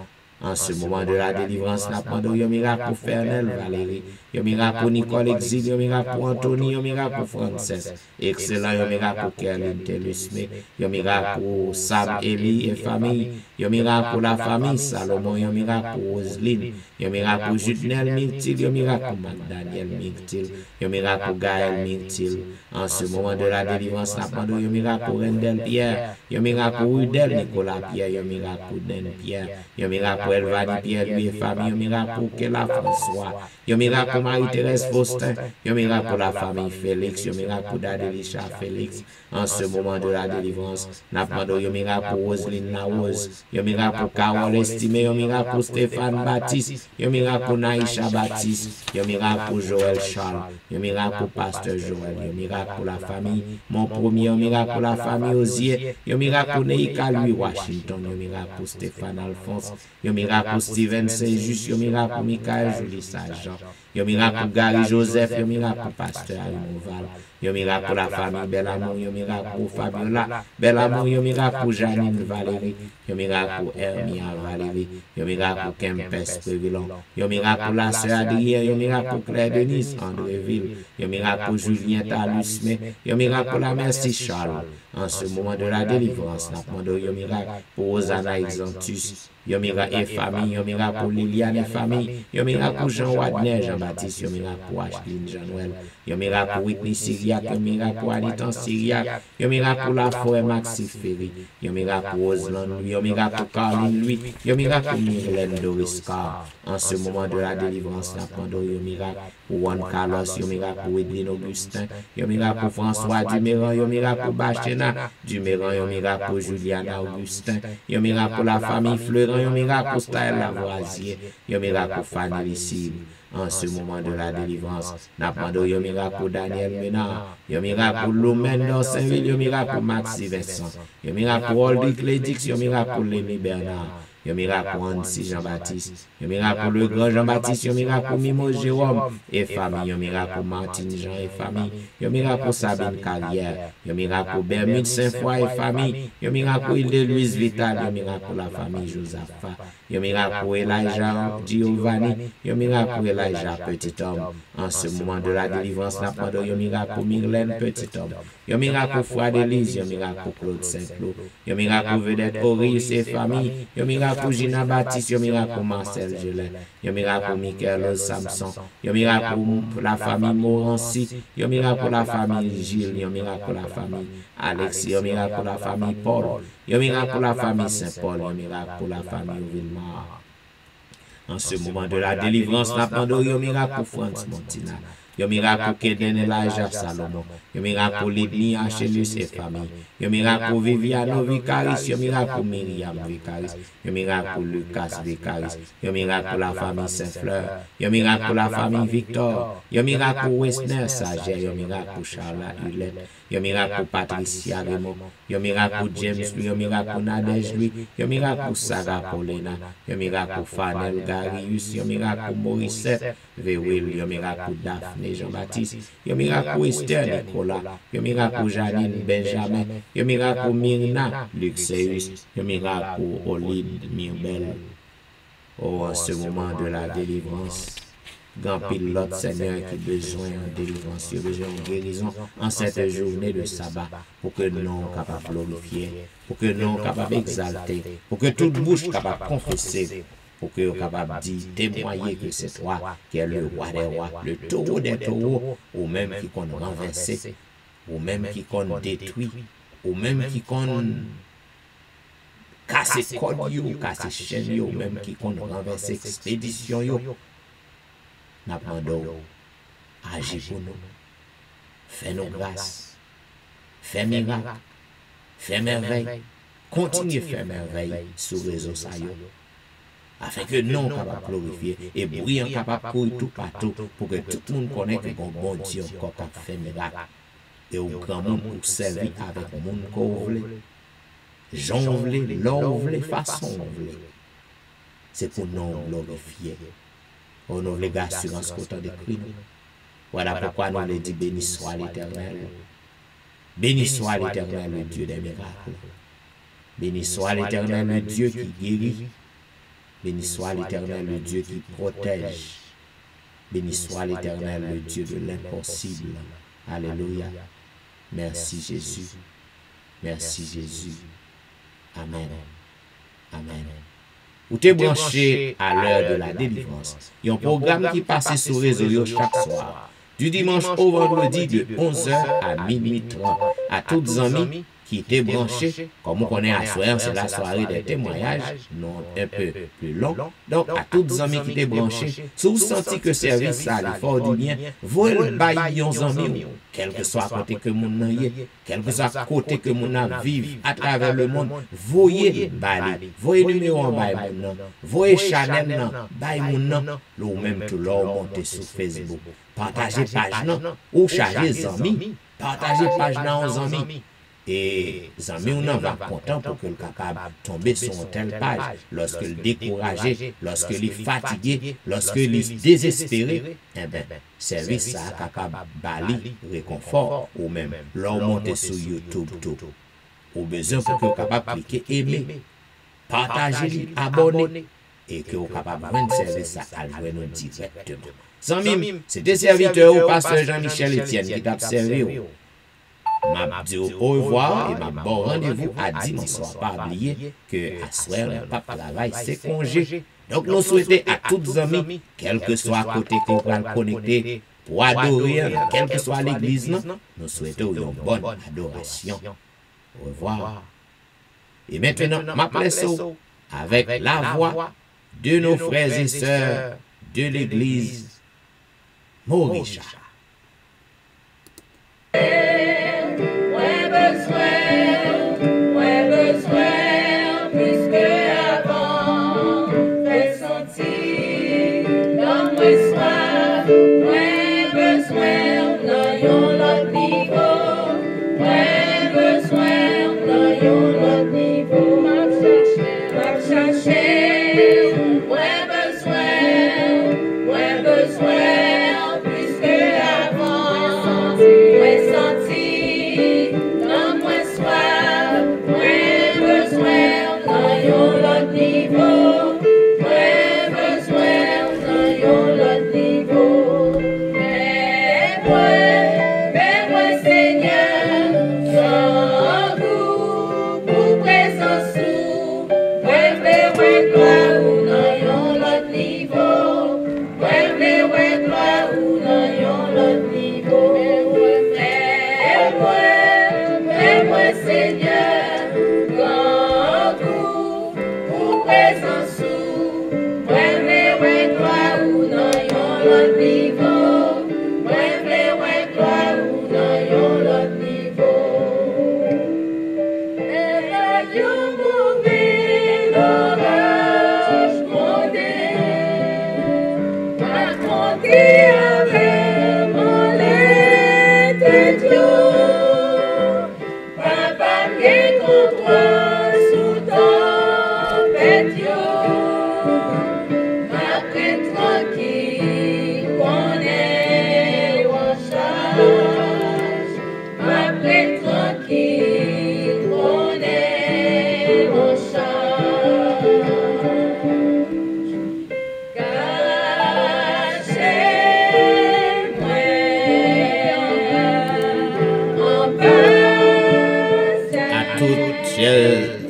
En ce moment de la délivrance, nous demandons un miracle pour Fernel Valérie, un miracle pour Nicole Exil, un miracle pour Anthony, un miracle pour Frances. Excellent, un miracle pour Kerlin Telusme, un miracle pour Sam Eli et famille, un miracle pour la famille Salomon, un miracle pour Roseline, un miracle pour Jutnel Myrtil, un miracle pour McDaniel Myrtil, un miracle pour Gaël Myrtil. En ce moment de la délivrance, nous demandons un miracle pour Rendel Pierre, un miracle pour Rudel Nicolas Pierre, un miracle pour Den Pierre, un miracle pour elle Vanny Pierre-Louis et famille, un miracle pour que la François, un miracle pour Marie-Thérèse Faustin, un miracle pour la famille Félix, un miracle pour Dadelisha Félix, en ce moment de la délivrance, n'a demandé un miracle pour Roselyne Nawose, un miracle pour Carole Estimé, un miracle pour Stéphane Baptiste, un miracle pour Naïcha Baptiste, un miracle pour Joël Charles, un miracle pour Pasteur Joël, un miracle pour la famille, mon premier, un miracle pour la famille Osier, un miracle pour Neika Louis Washington, un miracle pour Stéphane Alphonse, un miracle pour Steven Saint-Just, un miracle pour Michael Julie Saint-Jean, un miracle pour Gary Joseph, un miracle pour Pasteur Harimoval, un miracle pour la famille Belamour, un miracle pour Fabiola Belamour, un miracle pour Janine Valérie, un miracle pour Hermia Valérie, un miracle pour Kempes Prévilon, un miracle pour la sœur Adrien, un miracle pour Claire Denise Andréville, un miracle pour Julien Talusme, un miracle pour la Merci Charles. En ce moment de la délivrance, nous demandons un miracle pour Rosanna Exantus, un miracle et famille, un miracle pour Liliane et famille, un miracle pour Jean Wadner, Jean-Baptiste, un miracle pour Ashline Jean-Noël, un miracle pour Whitney Syriac, un miracle pour Anitan Syriac, un miracle pour la forêt Maxi Ferry, un miracle pour Rosland Louis, un miracle pour Caroline Louis, un miracle pour Myrlène Doris Carr. En ce moment de la délivrance, nous demandons un miracle pour Juan Carlos, un miracle pour Edwin Augustin, un miracle pour François Duméran, un miracle pour Bachena Duméran, un miracle pour Juliana Augustin, un miracle pour la famille Fleurin, un miracle pour Staël Lavoisier, un miracle pour Fanny Lissile. En ce moment de la délivrance, nous demandons un miracle pour Daniel Ménard, un miracle pour Lomène dans Saint-Ville, un miracle pour Maxi Vincent, un miracle pour Oldic Lédix, un miracle pour Lémi Bernard, un miracle pour Annecy Jean-Baptiste, un miracle pour le grand Jean-Baptiste, un miracle pour Mimo Jérôme et famille, un miracle pour Martine Jean et famille, un miracle pour Sabine Carrière, un miracle pour Bermude Saint-Foy et famille, un miracle pour Île-de-Louise Vital, un miracle pour la famille Josaphat, un miracle pour Elijah Giovanni, un miracle pour Elijah Petit Homme. En ce moment de la délivrance, nous demandons un miracle pour Myrlène Petit Homme, un miracle pour Fouad Élise, un miracle pour Claude Saint-Cloud, un miracle pour Vedette Auris et famille, un miracle pour Gina Baptiste, un miracle pour Marcel Gelin, un miracle pour Michael Samson, un miracle pour la famille Morancy, un miracle pour la famille Gilles, un miracle pour la famille Alexis, un miracle pour la famille Paul, un miracle pour la famille Saint-Paul, un miracle pour la famille Villemar. En ce moment de la délivrance, nous demandons un miracle pour France Montina, un miracle pour Keden Elijah Salomon, un miracle pour Libni Achelus et famille, un miracle pour Viviano Vicaris, un miracle pour Myriam Vicaris, un miracle pour Lucas Vicaris, un miracle pour la famille Saint-Fleur, un miracle pour la famille Victor, un miracle pour Westner Sager, un miracle pour Charla Hulette, un miracle pour Patricia Raymond, un miracle pour James Louis, un miracle pour Nadège Louis, un miracle pour Sarah Paulina, un miracle pour Fanel Garius, un miracle pour Morissette Verwil, un miracle pour Daphné Jean-Baptiste, un miracle pour Esther Nicolas, un miracle pour Janine Benjamin, un miracle pour Myrna Luxeus, un miracle pour Olide Mirbel. Oh, en ce moment de la délivrance, grand pilote Seigneur qui besoin de délivrance, qui besoin de guérison en cette journée de sabbat, pour que nous soyons capables de glorifier, pour que nous soyons capables d'exalter, pour que toute bouche capable de confesser, pour que nous soyons capables de témoigner que c'est toi qui es le roi des rois, le taureau des taureaux, ou même qui qu'on renversé, ou même qui qu'on détruit, ou même qui qu'on casse code, casse chaîne, ou même qui qu'on renverse expédition. Nous demandons, agis pour nous, fais-nous grâce, fais miracle, fais merveille, continue à faire merveille sur les réseaux sociaux, afin que nous soyons capables de glorifier et bruyants capables de courir tout partout pour que tout le monde connaisse que mon bon Dieu encore fait miracle. Et au grand monde pour servir avec le monde qu'on voulait, j'en voulais, l'on voulait, façon voulait. C'est pour nous glorifier. On nous les assurances qu'autant de cris. Voilà pourquoi nous les dit béni soit l'Éternel. Béni soit l'Éternel, le Dieu des miracles. Béni soit l'Éternel, le Dieu qui guérit. Béni soit l'Éternel, le Dieu qui protège. Béni soit l'Éternel, le Dieu de l'impossible. Alléluia. Merci Jésus. Merci Jésus. Amen. Amen. Ou t'es branché à l'heure de la délivrance. Il y a un programme qui passe sur les réseaux chaque soir, du dimanche au vendredi de 11h à minuit 30. À toutes amis, qui était branché, comme on connaît à soir, c'est la soirée des témoignages, non un peu plus long. Donc, à toutes les amis qui étaient branchés, si vous sentez que service ça, il faut du bien, vous le baillez aux amis, quel que soit côté que mon n'ayez, quel que soit côté que mon a vive à travers le monde, voyez Bali, voyez numéro en bail mon nom, voyez Chanel nan, bail mon nom, ou même tout l'heure monter sur Facebook. Partagez page non, ou chargez les amis, partagez page non aux amis. Et les amis, on en va content pour que le capable tomber sur une telle page. Lorsque le découragé, lorsque il est fatigué, lorsque il est désespéré, eh bien, service ça capable bali, réconfort, ou même leur monter sur YouTube tout. Ou besoin pour que vous capable cliquer aimer, partager, abonner, et que vous capable de service ça à jouer nous directement. Zami, c'est des serviteurs au pasteur Jean-Michel Etienne qui t'a servi. M'a dit au revoir et m'a bon rendez-vous à dimanche soir. Pas oublier que à soir, le pape travail, c'est congé. Donc, nous souhaitons à toutes les amis, quel que soit à côté qu'on va connecter pour adorer, quelle que soit l'église, nous souhaitons une bonne adoration. Au revoir. Et maintenant, ma place avec la voix de nos frères et sœurs de l'église Morisha.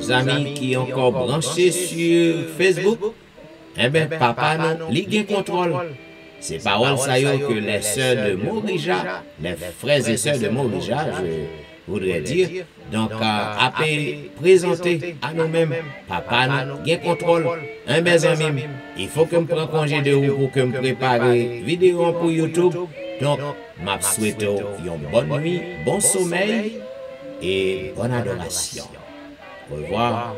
Amis qui ont encore branché sur Facebook, eh bien, papa, non, il contrôle. C'est paroles ça que les sœurs de Morija, les frères et sœurs de Morija, je voudrais dire, donc, à présenter à nous-mêmes, papa, non, il contrôle. Un mes amis, il faut que je prenne congé de vous pour que je prépare vidéo pour YouTube. Donc, je souhaite une bonne nuit, bon sommeil et bonne adoration. Au revoir.